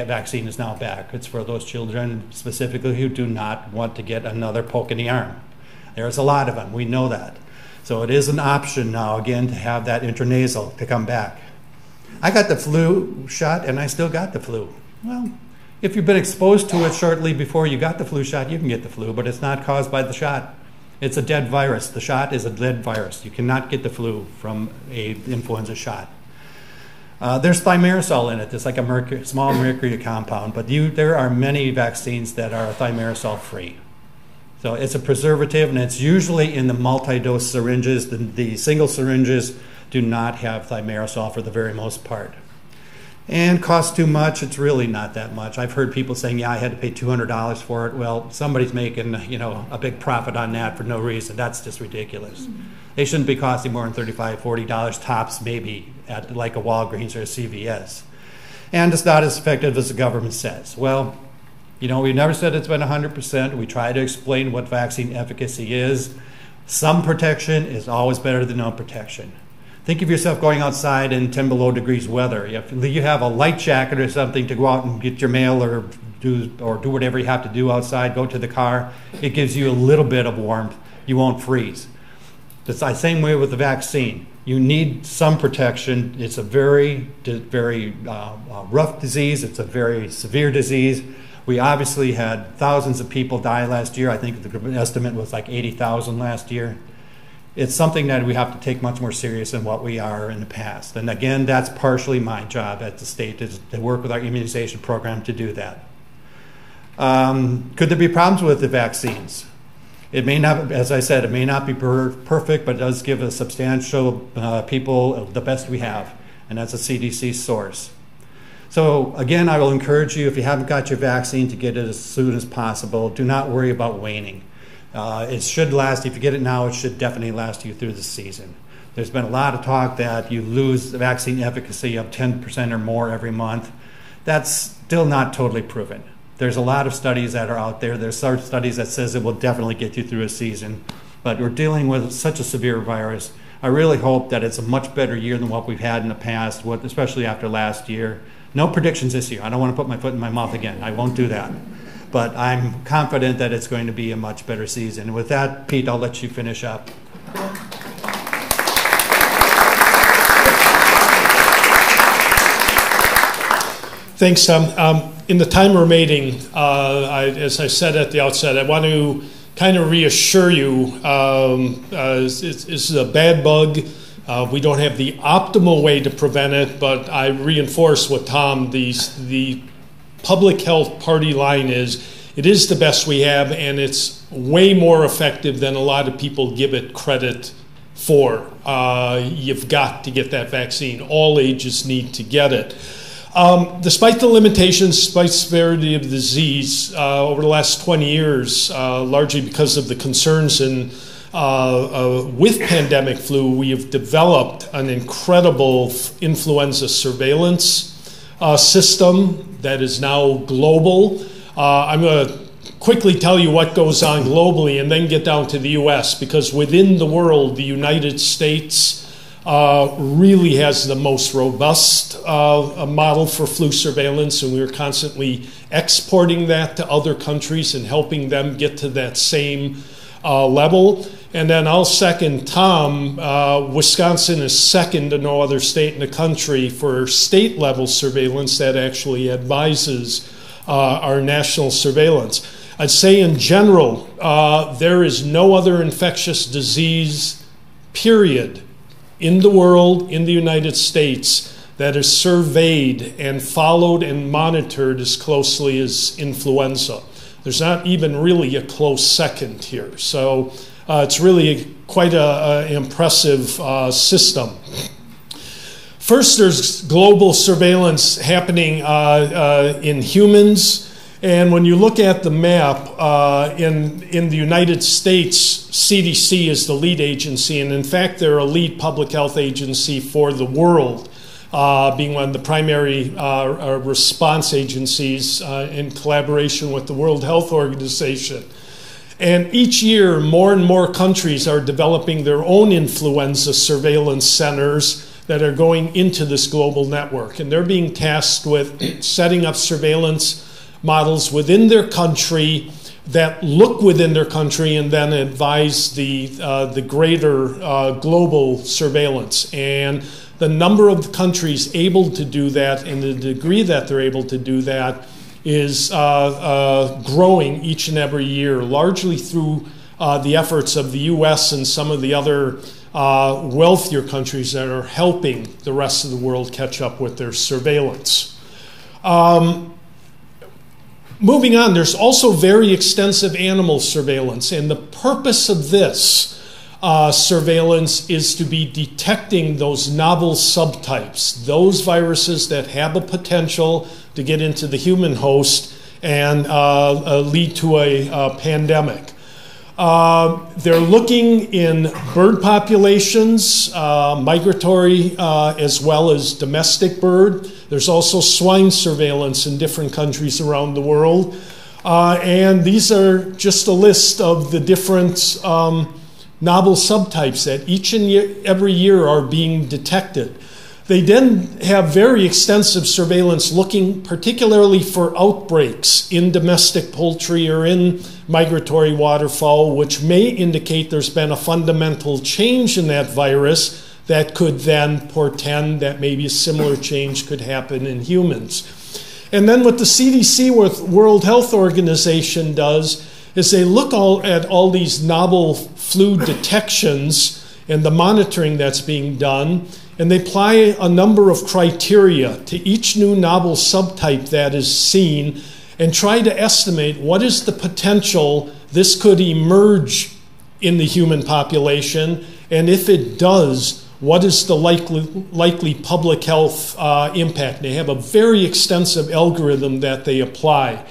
vaccine is now back. It's for those children specifically who do not want to get another poke in the arm. There's a lot of them, we know that. So it is an option now, again, to have that intranasal to come back. I got the flu shot and I still got the flu. Well, if you've been exposed to it shortly before you got the flu shot, you can get the flu, but it's not caused by the shot. It's a dead virus. The shot is a dead virus. You cannot get the flu from an influenza shot. There's thimerosal in it. It's like a small mercury compound, but there are many vaccines that are thimerosal free. So it's a preservative, and it's usually in the multi-dose syringes. The single syringes do not have thimerosal for the very most part. And costs too much. It's really not that much. I've heard people saying, yeah, I had to pay $200 for it. Well, somebody's making, a big profit on that for no reason. That's just ridiculous. They shouldn't be costing more than $35, $40 tops, maybe at like a Walgreens or a CVS. And it's not as effective as the government says. Well, we never said it's been 100%. We try to explain what vaccine efficacy is. Some protection is always better than no protection. Think of yourself going outside in 10 below degrees weather. If you have a light jacket or something to go out and get your mail or do whatever you have to do outside, go to the car, it gives you a little bit of warmth. You won't freeze. It's the same way with the vaccine. You need some protection. It's a very rough disease. It's a very severe disease. We obviously had thousands of people die last year. I think the estimate was like 80,000 last year. It's something that we have to take much more serious than what we are in the past. And again, that's partially my job at the state, is to work with our immunization program to do that. Could there be problems with the vaccines? It may not, as I said, it may not be perfect, but it does give a substantial people the best we have, and that's a CDC source. So again, I will encourage you, if you haven't got your vaccine, to get it as soon as possible. Do not worry about waning. It should last, if you get it now, it should definitely last you through the season. There's been a lot of talk that you lose the vaccine efficacy of 10% or more every month. That's still not totally proven. There's a lot of studies that are out there. There's some studies that says it will definitely get you through a season, but we're dealing with such a severe virus. I really hope that it's a much better year than what we've had in the past, especially after last year. No predictions this year. I don't want to put my foot in my mouth again. I won't do that. But I'm confident that it's going to be a much better season. And with that, Pete, I'll let you finish up. Thanks, Tom. In the time remaining, as I said at the outset, I want to kind of reassure you, this is a bad bug. We don't have the optimal way to prevent it, but I reinforce what Tom, the public health party line is. It is the best we have, and it's way more effective than a lot of people give it credit for. You've got to get that vaccine. All ages need to get it. Despite the limitations, despite severity of the disease, over the last 20 years, largely because of the concerns with pandemic flu, we have developed an incredible influenza surveillance system that is now global. I'm going to quickly tell you what goes on globally and then get down to the U.S., because within the world, the United States really has the most robust model for flu surveillance, and we're constantly exporting that to other countries and helping them get to that same level. And then I'll second Tom. Wisconsin is second to no other state in the country for state-level surveillance that actually advises our national surveillance. I'd say in general, there is no other infectious disease, period, in the world, in the United States, that is surveyed and followed and monitored as closely as influenza. There's not even really a close second here. So it's really quite an impressive system. First, there's global surveillance happening in humans. And when you look at the map, in the United States, CDC is the lead agency, and in fact, they're a lead public health agency for the world, being one of the primary response agencies in collaboration with the World Health Organization. And each year, more and more countries are developing their own influenza surveillance centers that are going into this global network. And they're being tasked with setting up surveillance models within their country that look within their country and then advise the greater global surveillance. And the number of countries able to do that and the degree that they're able to do that is growing each and every year, largely through the efforts of the U.S. and some of the other wealthier countries that are helping the rest of the world catch up with their surveillance. Moving on, there's also very extensive animal surveillance, and the purpose of this surveillance is to be detecting those novel subtypes, those viruses that have a potential to get into the human host and lead to a pandemic. They're looking in bird populations, migratory as well as domestic bird. There's also swine surveillance in different countries around the world. And these are just a list of the different novel subtypes that each and every year are being detected. They then have very extensive surveillance looking particularly for outbreaks in domestic poultry or in migratory waterfowl, which may indicate there's been a fundamental change in that virus that could then portend that maybe a similar change could happen in humans. And then what the CDC, World Health Organization, does is they look at all these novel flu detections and the monitoring that's being done, and they apply a number of criteria to each new novel subtype that is seen and try to estimate what is the potential this could emerge in the human population, and if it does, what is the likely public health impact. They have a very extensive algorithm that they apply.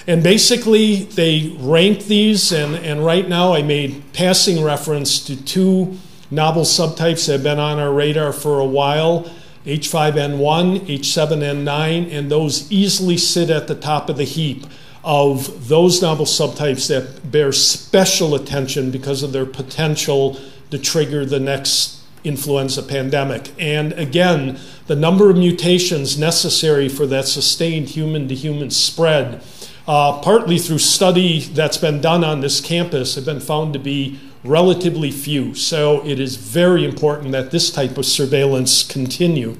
And basically, they rank these, and right now I made passing reference to two novel subtypes that have been on our radar for a while, H5N1, H7N9, and those easily sit at the top of the heap of those novel subtypes that bear special attention because of their potential to trigger the next influenza pandemic. And again, the number of mutations necessary for that sustained human-to-human spread, partly through study that's been done on this campus, have been found to be relatively few. So it is very important that this type of surveillance continue.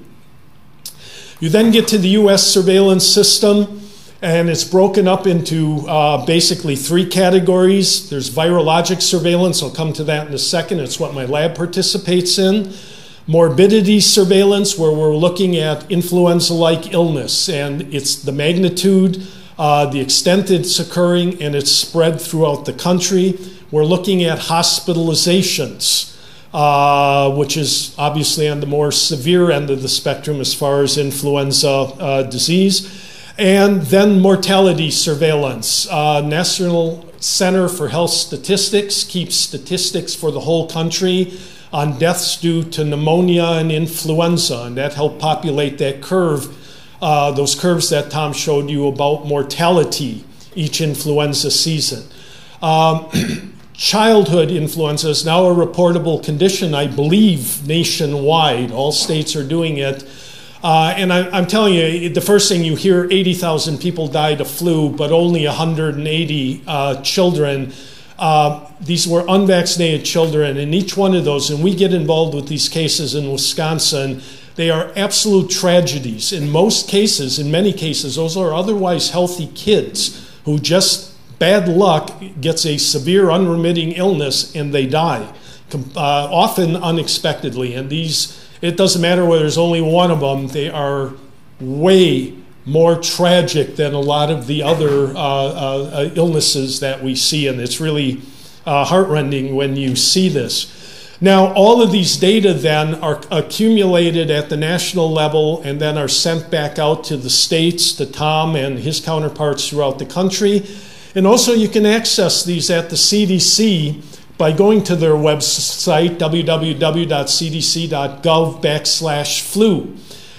You then get to the U.S. surveillance system, and it's broken up into basically three categories. There's virologic surveillance. I'll come to that in a second. It's what my lab participates in. Morbidity surveillance, where we're looking at influenza-like illness, and it's the magnitude, the extent it's occurring, and it's spread throughout the country. We're looking at hospitalizations, which is obviously on the more severe end of the spectrum as far as influenza disease. And then mortality surveillance. National Center for Health Statistics keeps statistics for the whole country on deaths due to pneumonia and influenza, and that helped populate that curve, those curves that Tom showed you about mortality each influenza season. Childhood influenza is now a reportable condition, I believe, nationwide. All states are doing it. And I'm telling you, the first thing you hear, 80,000 people died of flu, but only 180 children. These were unvaccinated children, and each one of those, and we get involved with these cases in Wisconsin, they are absolute tragedies. In most cases, in many cases, those are otherwise healthy kids who just, bad luck, gets a severe unremitting illness and they die, often unexpectedly. And these, it doesn't matter whether there's only one of them, they are way more tragic than a lot of the other illnesses that we see, and it's really heartrending when you see this. Now, all of these data then are accumulated at the national level and then are sent back out to the states, to Tom and his counterparts throughout the country. And also you can access these at the CDC by going to their website, www.cdc.gov/flu.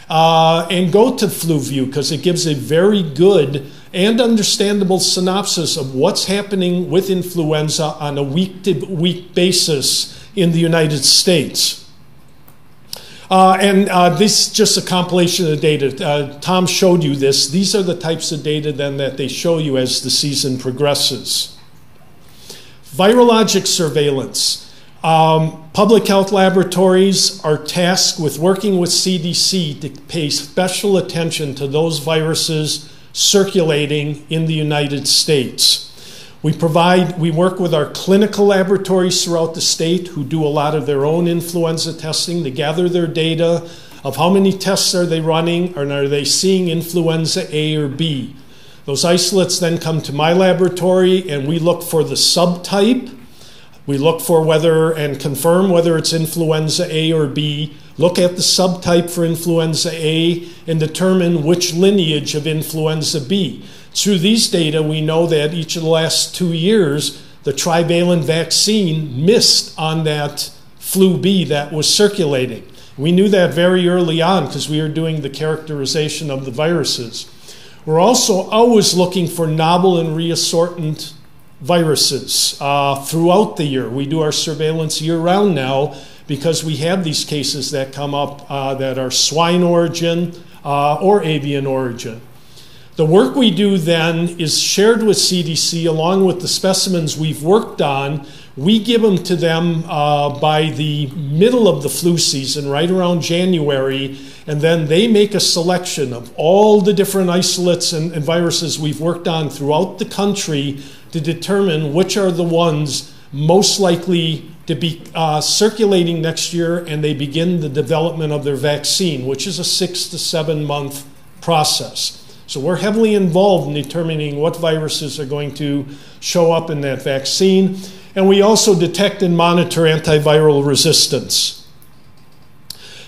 And go to FluView because it gives a very good and understandable synopsis of what's happening with influenza on a week-to-week basis in the United States. This is just a compilation of the data. Tom showed you this. These are the types of data then that they show you as the season progresses. Virologic surveillance. Public health laboratories are tasked with working with CDC to pay special attention to those viruses circulating in the United States. We work with our clinical laboratories throughout the state who do a lot of their own influenza testing to gather their data of how many tests are they running and are they seeing influenza A or B. Those isolates then come to my laboratory and we look for the subtype. We look for whether and confirm whether it's influenza A or B, look at the subtype for influenza A, and determine which lineage of influenza B. Through these data, we know that each of the last 2 years, the trivalent vaccine missed on that flu B that was circulating. We knew that very early on because we were doing the characterization of the viruses. We're also always looking for novel and reassortment viruses throughout the year. We do our surveillance year-round now because we have these cases that come up that are swine origin or avian origin. The work we do then is shared with CDC along with the specimens we've worked on. We give them to them by the middle of the flu season, right around January, and then they make a selection of all the different isolates and viruses we've worked on throughout the country to determine which are the ones most likely to be circulating next year, and they begin the development of their vaccine, which is a 6 to 7 month process. So we're heavily involved in determining what viruses are going to show up in that vaccine, and we also detect and monitor antiviral resistance.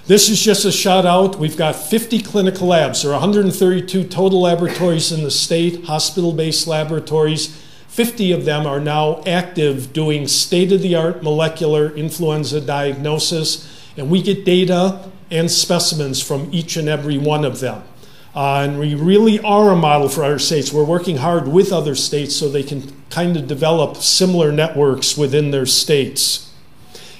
This is just a shout out. We've got 50 clinical labs. There are 132 total laboratories in the state, hospital-based laboratories. 50 of them are now active doing state-of-the-art molecular influenza diagnosis, and we get data and specimens from each and every one of them. And we really are a model for other states. We're working hard with other states so they can kind of develop similar networks within their states.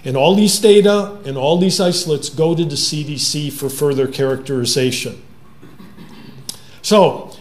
And all these data and all these isolates go to the CDC for further characterization. So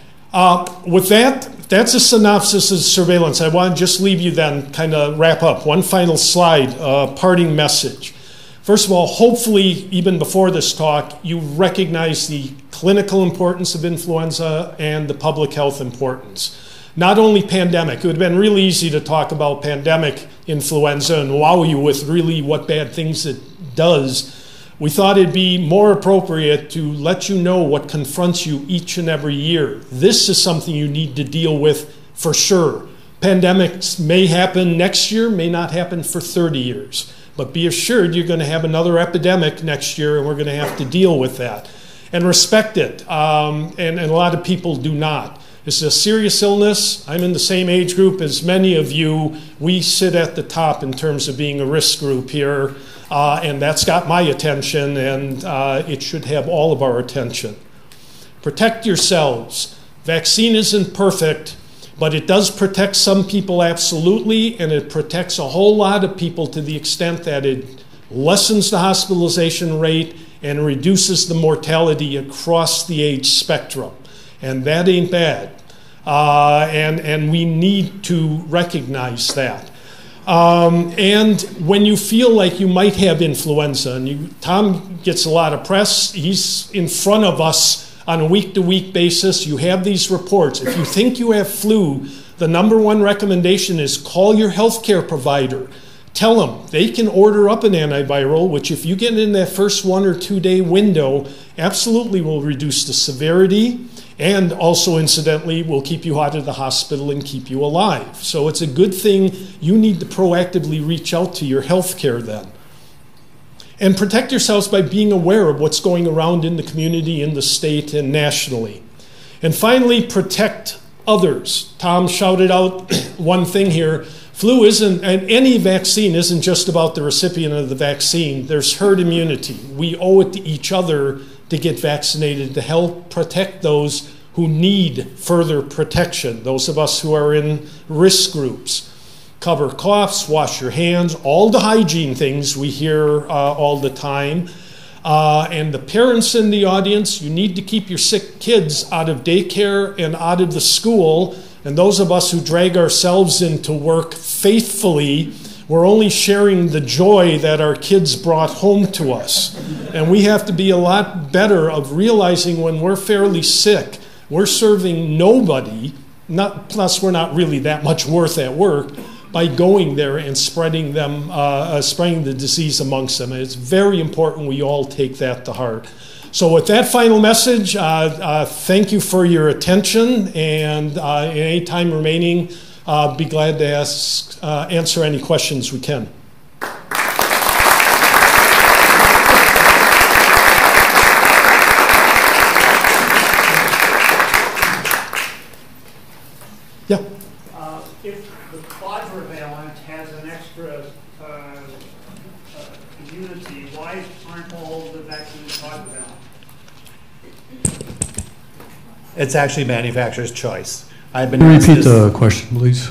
with that, that's a synopsis of surveillance. I want to just leave you then, kind of wrap up. One final slide, parting message. First of all, hopefully, even before this talk, you recognize the clinical importance of influenza and the public health importance. Not only pandemic. It would have been really easy to talk about pandemic influenza and wow you with really what bad things it does. We thought it'd be more appropriate to let you know what confronts you each and every year. This is something you need to deal with for sure. Pandemics may happen next year, may not happen for 30 years. But be assured you're going to have another epidemic next year and we're going to have to deal with that. And respect it. And a lot of people do not. It's a serious illness. I'm in the same age group as many of you. We sit at the top in terms of being a risk group here. And that's got my attention, and it should have all of our attention. Protect yourselves. Vaccine isn't perfect, but it does protect some people absolutely, and it protects a whole lot of people to the extent that it lessens the hospitalization rate and reduces the mortality across the age spectrum. And that ain't bad. And we need to recognize that. And when you feel like you might have influenza, and Tom gets a lot of press, he's in front of us on a week-to-week basis. You have these reports. If you think you have flu, the #1 recommendation is call your healthcare provider. Tell them they can order up an antiviral, which if you get in that first 1 or 2 day window, absolutely will reduce the severity and also incidentally will keep you out of the hospital and keep you alive. So it's a good thing. You need to proactively reach out to your healthcare then. And protect yourselves by being aware of what's going around in the community, in the state, and nationally. And finally, protect others. Tom shouted out one thing here. Flu isn't, and any vaccine isn't just about the recipient of the vaccine. There's herd immunity. We owe it to each other to get vaccinated to help protect those who need further protection, those of us who are in risk groups. Cover coughs, wash your hands, all the hygiene things we hear all the time. And the parents in the audience, you need to keep your sick kids out of daycare and out of the school. And those of us who drag ourselves into work faithfully, we're only sharing the joy that our kids brought home to us. And we have to be a lot better of realizing when we're fairly sick, we're serving nobody, plus we're not really that much worth at work, by going there and spreading the disease amongst them. And it's very important we all take that to heart. So with that final message, thank you for your attention, and in any time remaining, be glad to answer any questions we can. Yeah. If the quadrivalent has an extra immunity, why aren't all the vaccines quadrivalent? It's actually manufacturer's choice. I've been Repeat the question, please.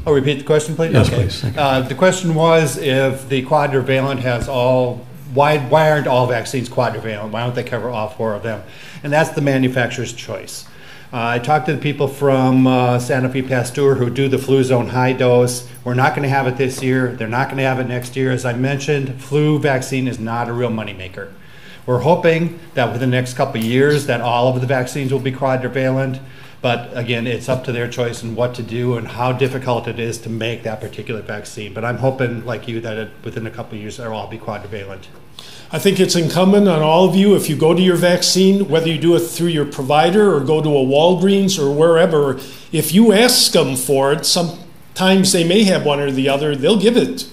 Oh, repeat the question, please? Yes, okay. please. Thank you. The question was, if the quadrivalent has all, why aren't all vaccines quadrivalent? Why don't they cover all 4 of them? And that's the manufacturer's choice. I talked to the people from Sanofi Pasteur who do the flu zone high dose. We're not going to have it this year. They're not going to have it next year. As I mentioned, flu vaccine is not a real moneymaker. We're hoping that within the next couple of years that all of the vaccines will be quadrivalent. But again, it's up to their choice and what to do and how difficult it is to make that particular vaccine. But I'm hoping, like you, that within a couple of years they'll all be quadrivalent. I think it's incumbent on all of you, if you go to your vaccine, whether you do it through your provider or go to a Walgreens or wherever, if you ask them for it, sometimes they may have one or the other, they'll give it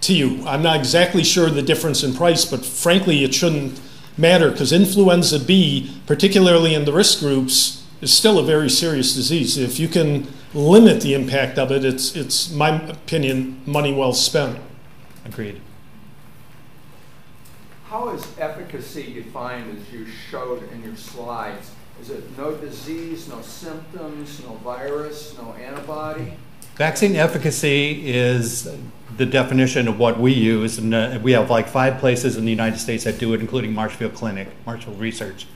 to you. I'm not exactly sure the difference in price, but frankly, it shouldn't matter, because influenza B, particularly in the risk groups, is still a very serious disease. If you can limit the impact of it, it's my opinion, money well spent. Agreed. How is efficacy defined as you showed in your slides? Is it no disease, no symptoms, no virus, no antibody? Vaccine efficacy is the definition of what we use, and we have like 5 places in the United States that do it, including Marshfield Clinic, Marshfield Research.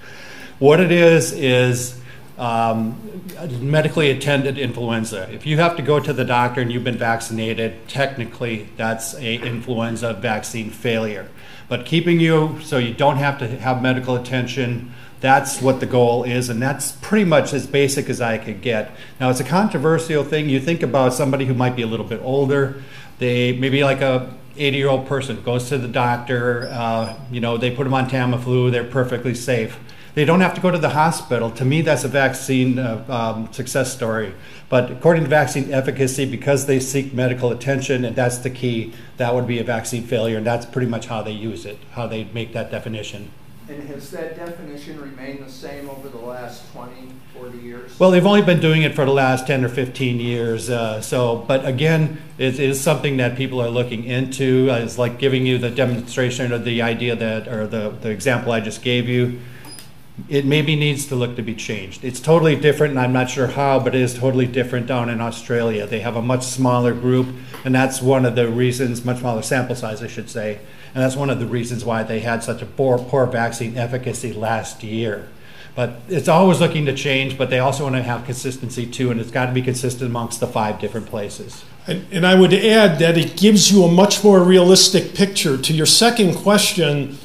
What it is medically attended influenza. If you have to go to the doctor and you've been vaccinated, technically that's a influenza vaccine failure. But keeping you so you don't have to have medical attention, that's what the goal is, and that's pretty much as basic as I could get. Now, it's a controversial thing. You think about somebody who might be a little bit older. They maybe like a 80-year-old person goes to the doctor, they put them on Tamiflu, they're perfectly safe. They don't have to go to the hospital. To me, that's a vaccine success story. But according to vaccine efficacy, because they seek medical attention, and that's the key, that would be a vaccine failure, and that's pretty much how they use it, how they make that definition. And has that definition remained the same over the last 20, 40 years? Well, they've only been doing it for the last 10 or 15 years. But again, it is something that people are looking into. It's like giving you the demonstration or the idea that, or the example I just gave you. It maybe needs to look to be changed. It's totally different, and I'm not sure how, but it is totally different down in Australia. They have a much smaller group, and that's one of the reasons, much smaller sample size, I should say, and that's one of the reasons why they had such a poor vaccine efficacy last year. But it's always looking to change, but they also want to have consistency too, and it's got to be consistent amongst the 5 different places. And I would add that it gives you a much more realistic picture. To your second question,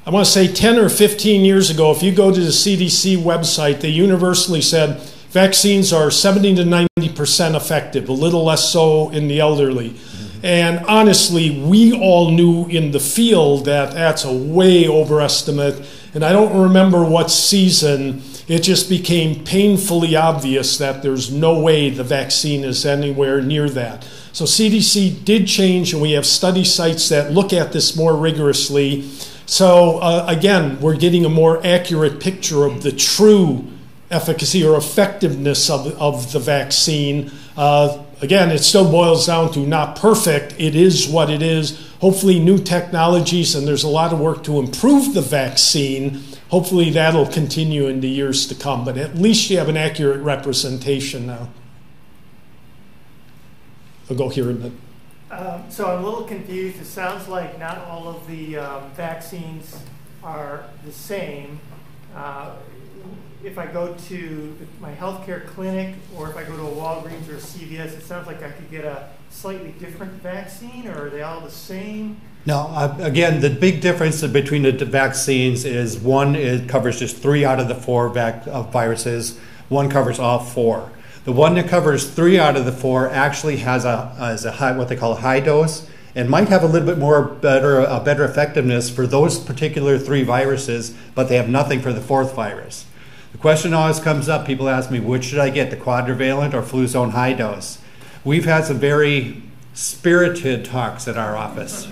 I want to say 10 or 15 years ago, if you go to the CDC website, they universally said vaccines are 70 to 90% effective, a little less so in the elderly. Mm-hmm. And honestly, we all knew in the field that that's a way overestimate. And I don't remember what season it just became painfully obvious that there's no way the vaccine is anywhere near that. So CDC did change, and we have study sites that look at this more rigorously. So again, we're getting a more accurate picture of the true efficacy or effectiveness of the vaccine. Again, it still boils down to not perfect. It is what it is. Hopefully new technologies, and there's a lot of work to improve the vaccine. Hopefully that'll continue in the years to come, but at least you have an accurate representation now. I'll go here in a minute. So I'm a little confused. It sounds like not all of the vaccines are the same. If I go to my healthcare clinic, or if I go to a Walgreens or a CVS, it sounds like I could get a slightly different vaccine, or are they all the same? No, again, the big difference between the vaccines is one, it covers just 3 out of the 4 viruses. One covers all 4. The one that covers 3 out of the 4 actually has a high, what they call a high dose, and might have a little bit more better effectiveness for those particular 3 viruses, but they have nothing for the 4th virus. The question always comes up, people ask me, which should I get, the quadrivalent or Fluzone high dose? We've had some very spirited talks at our office.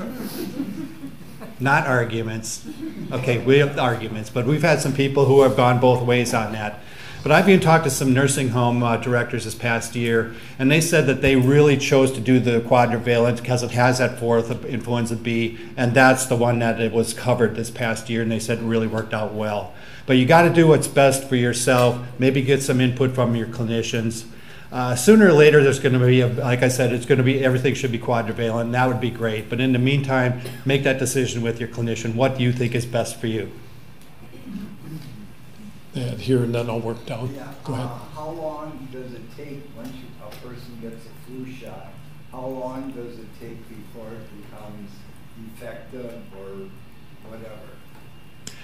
Not arguments. Okay, we have arguments, but we've had some people who have gone both ways on that. But I've even talked to some nursing home directors this past year, and they said that they really chose to do the quadrivalent because it has that 4th influenza B, and that's the one that it was covered this past year, and they said it really worked out well. But you got to do what's best for yourself, maybe get some input from your clinicians. Sooner or later, there's going to be, like I said, it's going to be, everything should be quadrivalent, and that would be great. But in the meantime, make that decision with your clinician. What do you think is best for you? Yeah, here and then I'll work down. Yeah. Go ahead. How long does it take once a person gets a flu shot? How long does it take before it becomes effective or whatever?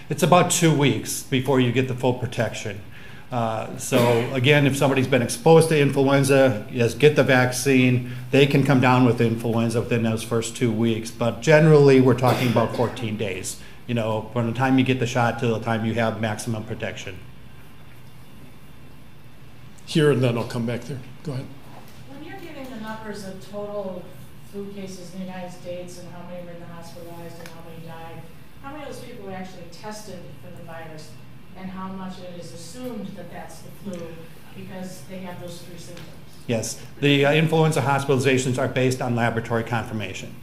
It's about 2 weeks before you get the full protection. So again, if somebody's been exposed to influenza, yes, get the vaccine. They can come down with influenza within those first 2 weeks. But generally, we're talking about 14 days. You know, from the time you get the shot to the time you have maximum protection. Here and then I'll come back there. Go ahead. When you're giving the numbers of total flu cases in the United States and how many were hospitalized and how many died, how many of those people were actually tested for the virus, and how much of it is assumed that that's the flu because they have those 3 symptoms? Yes, the influenza hospitalizations are based on laboratory confirmation.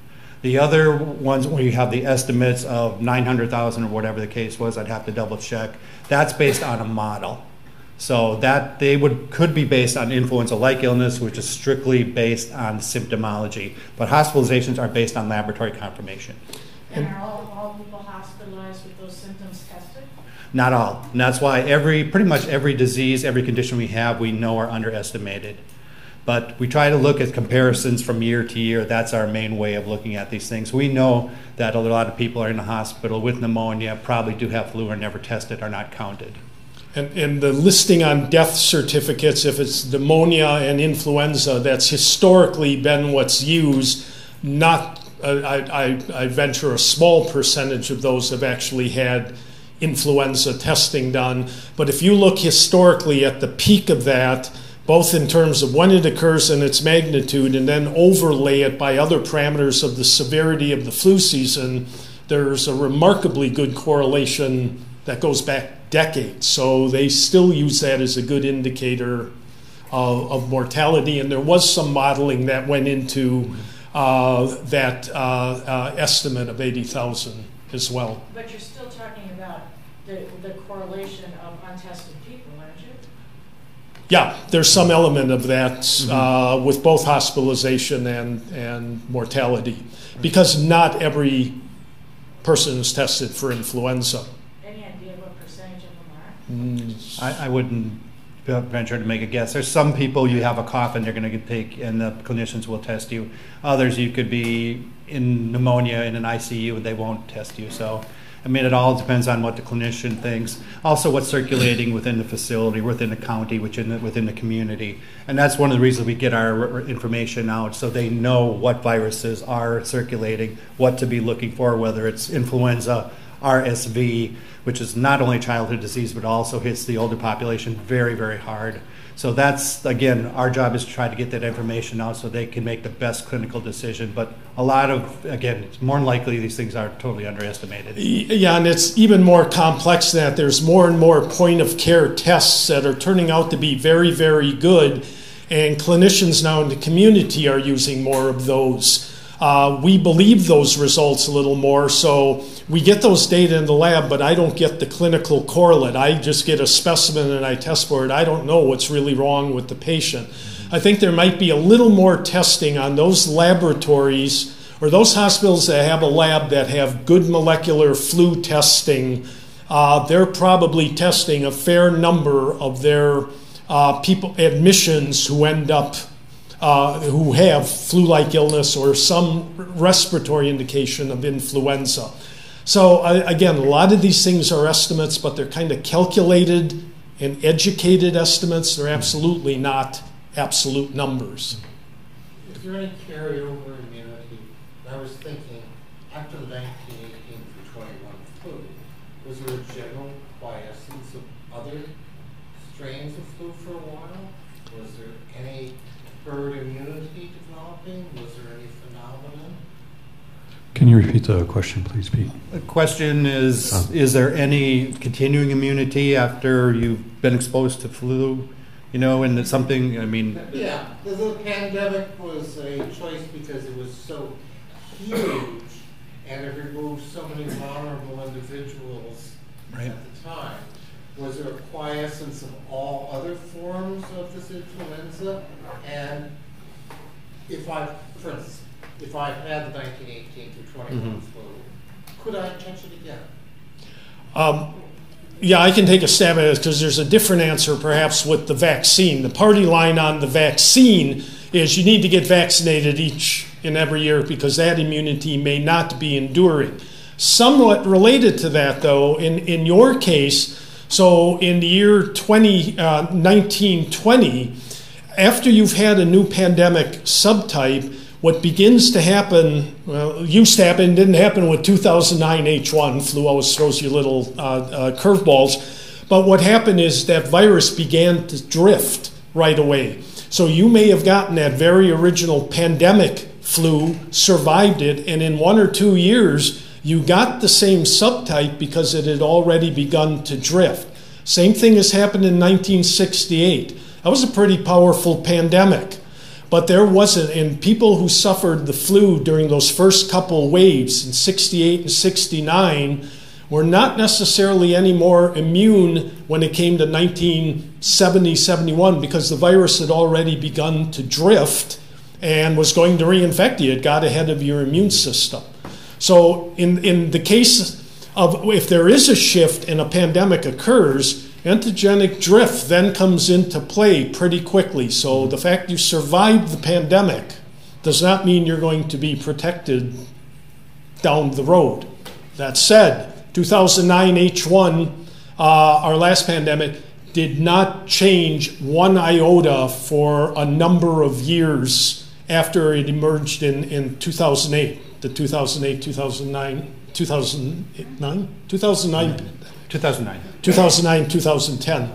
The other ones where you have the estimates of 900,000 or whatever the case was, I'd have to double check, that's based on a model. So that they could be based on influenza-like illness, which is strictly based on symptomology. But hospitalizations are based on laboratory confirmation. And are all people hospitalized with those symptoms tested? Not all. And that's why pretty much every disease, every condition we have, we know are underestimated. But we try to look at comparisons from year to year. That's our main way of looking at these things. We know that a lot of people are in the hospital with pneumonia, probably do have flu, are never tested, are not counted. And the listing on death certificates, if it's pneumonia and influenza, that's historically been what's used. Not, I venture a small percentage of those have actually had influenza testing done. But if you look historically at the peak of that, both in terms of when it occurs and its magnitude, and then overlay it by other parameters of the severity of the flu season, there's a remarkably good correlation that goes back decades. So they still use that as a good indicator of mortality, and there was some modeling that went into that estimate of 80,000 as well. But you're still talking about the correlation of untested people, aren't you? Yeah, there's some element of that with both hospitalization and mortality, because not every person is tested for influenza. Any idea what percentage of them are? I wouldn't venture to make a guess. There's some people you have a cough and they're going to take, and the clinicians will test you. Others you could be in pneumonia in an ICU and they won't test you. So, I mean, it all depends on what the clinician thinks. Also, what's circulating within the facility, within the county, within the community. And that's one of the reasons we get our information out, so they know what viruses are circulating, what to be looking for, whether it's influenza RSV, which is not only childhood disease, but also hits the older population very, very hard. So that's, again, our job is to try to get that information out so they can make the best clinical decision. But a lot of, again, it's more than likely these things are totally underestimated. Yeah, and it's even more complex than that. There's more and more point-of-care tests that are turning out to be very, very good, and clinicians now in the community are using more of those. We believe those results a little more, so we get those data in the lab, but I don't get the clinical correlate. I just get a specimen and I test for it. I don't know what's really wrong with the patient. I think there might be a little more testing on those laboratories or those hospitals that have a lab that have good molecular flu testing. They're probably testing a fair number of their admissions who end up who have flu-like illness or some respiratory indication of influenza. So again, a lot of these things are estimates, but they're kind of calculated and educated estimates. They're absolutely not absolute numbers. Is there any carryover immunity? I was thinking, after the 1918 through 21 flu, was there a general quiescence of other strains of flu for a while? Was there any herd immunity developing? Was there any phenomenon? Can you repeat the question, please, Pete? The question is there any continuing immunity after you've been exposed to flu? You know, and it's something, I mean... Yeah, the pandemic was a choice because it was so huge and it removed so many vulnerable individuals at the time. Was there a quiescence of all other forms of this influenza? And if I, for instance, if I had the 1918 through 21 flu, could I catch it again? Yeah, I can take a stab at it because there's a different answer perhaps with the vaccine. The party line on the vaccine is you need to get vaccinated each and every year because that immunity may not be enduring. Somewhat related to that, though, in your case, so in the year 1920, after you've had a new pandemic subtype, what begins to happen, well, used to happen, didn't happen with 2009 H1, flu always throws you little curveballs, but what happened is that virus began to drift right away. So you may have gotten that very original pandemic flu, survived it, and in 1 or 2 years, you got the same subtype because it had already begun to drift. Same thing has happened in 1968. That was a pretty powerful pandemic. But there wasn't, and people who suffered the flu during those first couple waves in 68 and 69 were not necessarily any more immune when it came to 1970, 71 because the virus had already begun to drift and was going to reinfect you. It got ahead of your immune system. So in the case of if there is a shift and a pandemic occurs, antigenic drift then comes into play pretty quickly. So the fact you survived the pandemic does not mean you're going to be protected down the road. That said, 2009 H1, our last pandemic, did not change one iota for a number of years after it emerged in 2008. The 2008, 2009, 2009? 2010.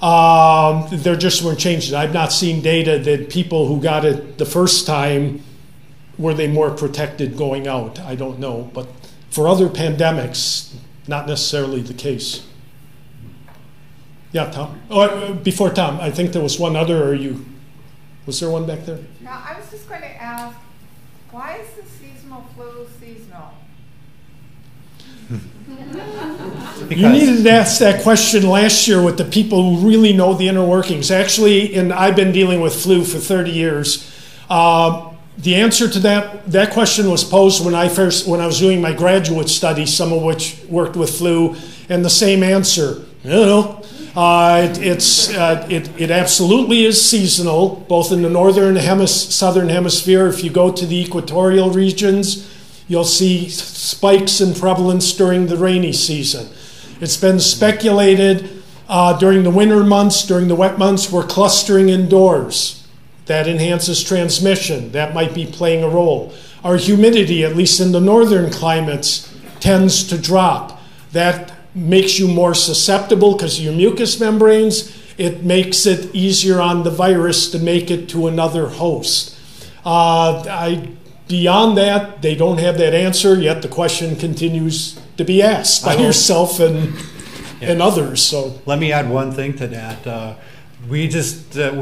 Yeah. There just weren't changes. I've not seen data that people who got it the first time, were they more protected going out? I don't know. But for other pandemics, not necessarily the case. Yeah, Tom? Oh, before Tom, I think there was one other, was there one back there? No, I was just going to ask, why is the seasonal flu seasonal? You needed to ask that question last year with the people who really know the inner workings. Actually, and I've been dealing with flu for 30 years. The answer to that question was posed when I was doing my graduate study, some of which worked with flu, and the same answer. I don't know. It absolutely is seasonal, both in the southern hemisphere. If you go to the equatorial regions, you'll see spikes in prevalence during the rainy season. It's been speculated during the winter months, during the wet months, we're clustering indoors. That enhances transmission. That might be playing a role. Our humidity, at least in the northern climates, tends to drop. That makes you more susceptible because of your mucous membranes. It makes it easier on the virus to make it to another host. Beyond that, they don't have that answer, yet the question continues to be asked by yourself and others. So let me add one thing to that. I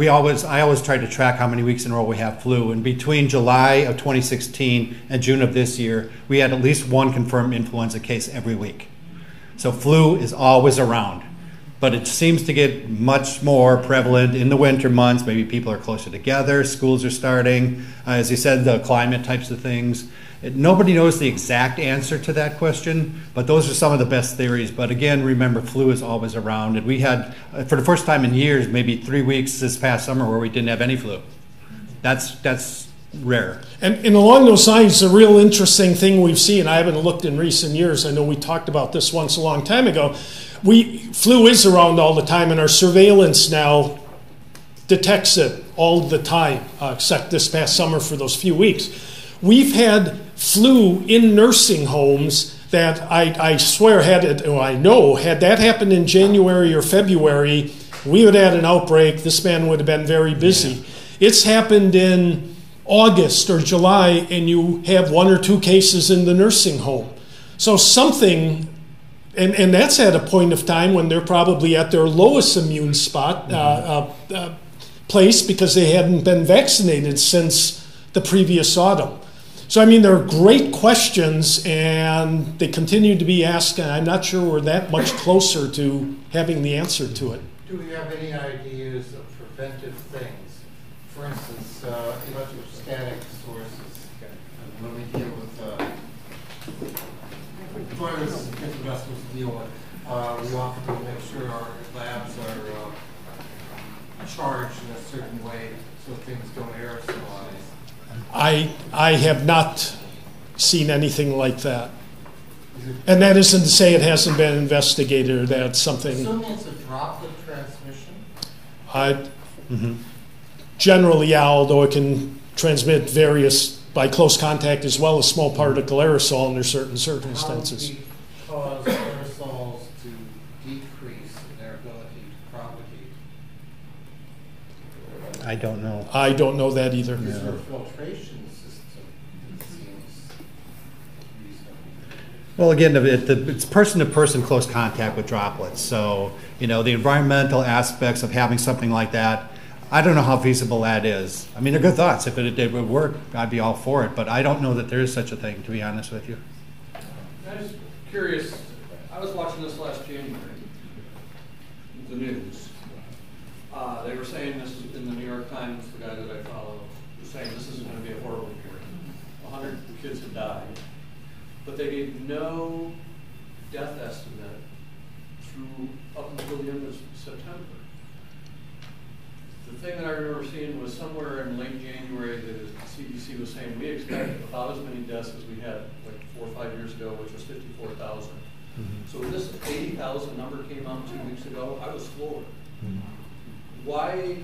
always try to track how many weeks in a row we have flu. And between July of 2016 and June of this year, we had at least one confirmed influenza case every week. So flu is always around. But it seems to get much more prevalent in the winter months. Maybe people are closer together, schools are starting. As you said, the climate types of things. Nobody knows the exact answer to that question, but those are some of the best theories. But again, remember, flu is always around. And we had, for the first time in years, maybe 3 weeks this past summer where we didn't have any flu. That's rare. And along those lines, a real interesting thing we've seen, I haven't looked in recent years, I know we talked about this once a long time ago, flu is around all the time, and our surveillance now detects it all the time, except this past summer for those few weeks. We've had flu in nursing homes that I swear had that happened in January or February, we would have had an outbreak, this man would have been very busy. Yeah. It's happened in August or July, and you have 1 or 2 cases in the nursing home. So something... And that's at a point of time when they're probably at their lowest immune place because they hadn't been vaccinated since the previous autumn. So, I mean, there are great questions, and they continue to be asked, and I'm not sure we're that much closer to having the answer to it. Do we have any ideas of preventive things? For instance, electrostatic sources. When we deal with viruses and vessels to deal with, we often make sure our labs are charged in a certain way so things don't aerosolize. I have not seen anything like that. And that isn't to say it hasn't been investigated or that's something... Assuming it's a droplet transmission? Generally, yeah, although it can transmit various by close contact as well as small particle aerosol under certain circumstances. How do we cause aerosols to decrease in their ability to propagate? I don't know. I don't know that either. Is there a filtration system that seems reasonable? Well, again, it's person-to-person close contact with droplets. So, the environmental aspects of having something like that, I don't know how feasible that is. I mean, they're good thoughts. If it would work, I'd be all for it. But I don't know that there is such a thing, to be honest with you. I'm just curious. I was watching this last January, the news. They were saying this in the New York Times, the guy that I follow, was saying this is going to be a horrible year. 100 kids have died. But they gave no death estimate up until the end of September. The thing that I remember seeing was somewhere in late January that the CDC was saying we expect about as many deaths as we had like 4 or 5 years ago, which was 54,000. So when this 80,000 number came out 2 weeks ago, I was floored. Why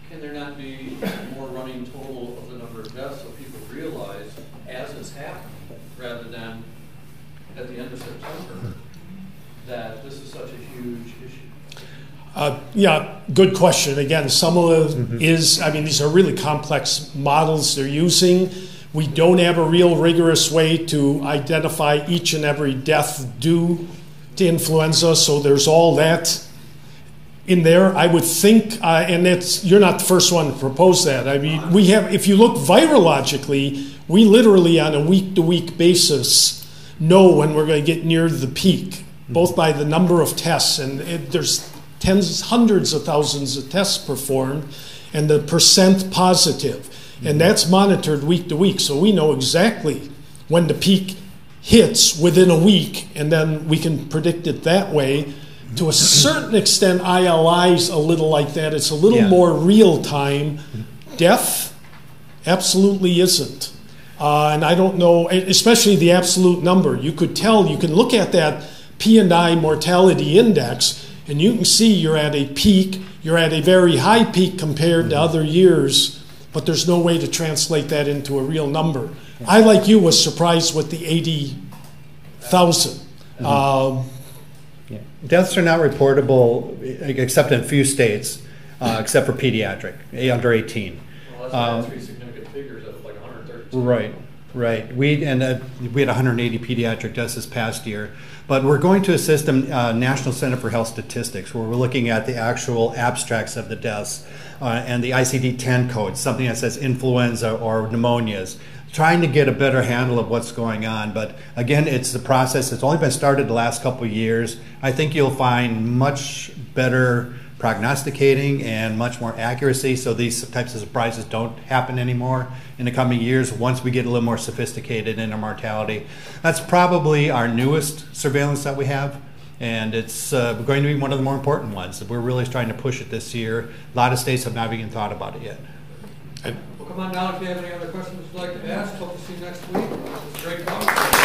can there not be more running total of the number of deaths so people realize as it's happening rather than at the end of September that this is such a huge issue? Yeah, good question. Again, some of it is, these are really complex models they're using. We don't have a real rigorous way to identify each and every death due to influenza, so there's all that in there. I would think, and you're not the first one to propose that. We have, if you look virologically, we literally on a week-to-week basis know when we're going to get near the peak, both by the number of tests, and there's hundreds of thousands of tests performed, and the percent positive. And that's monitored week to week, so we know exactly when the peak hits within a week, and then we can predict it that way. To a certain extent, ILI's a little like that. It's a little more real time. Death absolutely isn't. And I don't know, especially the absolute number. You could tell, you can look at that P&I mortality index, and you can see you're at a peak, you're at a very high peak compared to other years, but there's no way to translate that into a real number. I, like you, was surprised with the 80,000. Deaths are not reportable except in a few states, except for pediatric, under 18. Well, that's three significant figures of like 132. Right. Right. We had 180 pediatric deaths this past year, but we're going to a system, National Center for Health Statistics, where we're looking at the actual abstracts of the deaths and the ICD-10 code, something that says influenza or pneumonias, trying to get a better handle of what's going on. But again, it's the process. It's only been started the last couple of years. I think you'll find much better prognosticating and much more accuracy, so these types of surprises don't happen anymore in the coming years once we get a little more sophisticated in our mortality. That's probably our newest surveillance that we have, and it's going to be one of the more important ones. We're really trying to push it this year. A lot of states have not even thought about it yet. Well, come on down if you have any other questions you'd like to ask. Hope to see you next week. It's a great talk.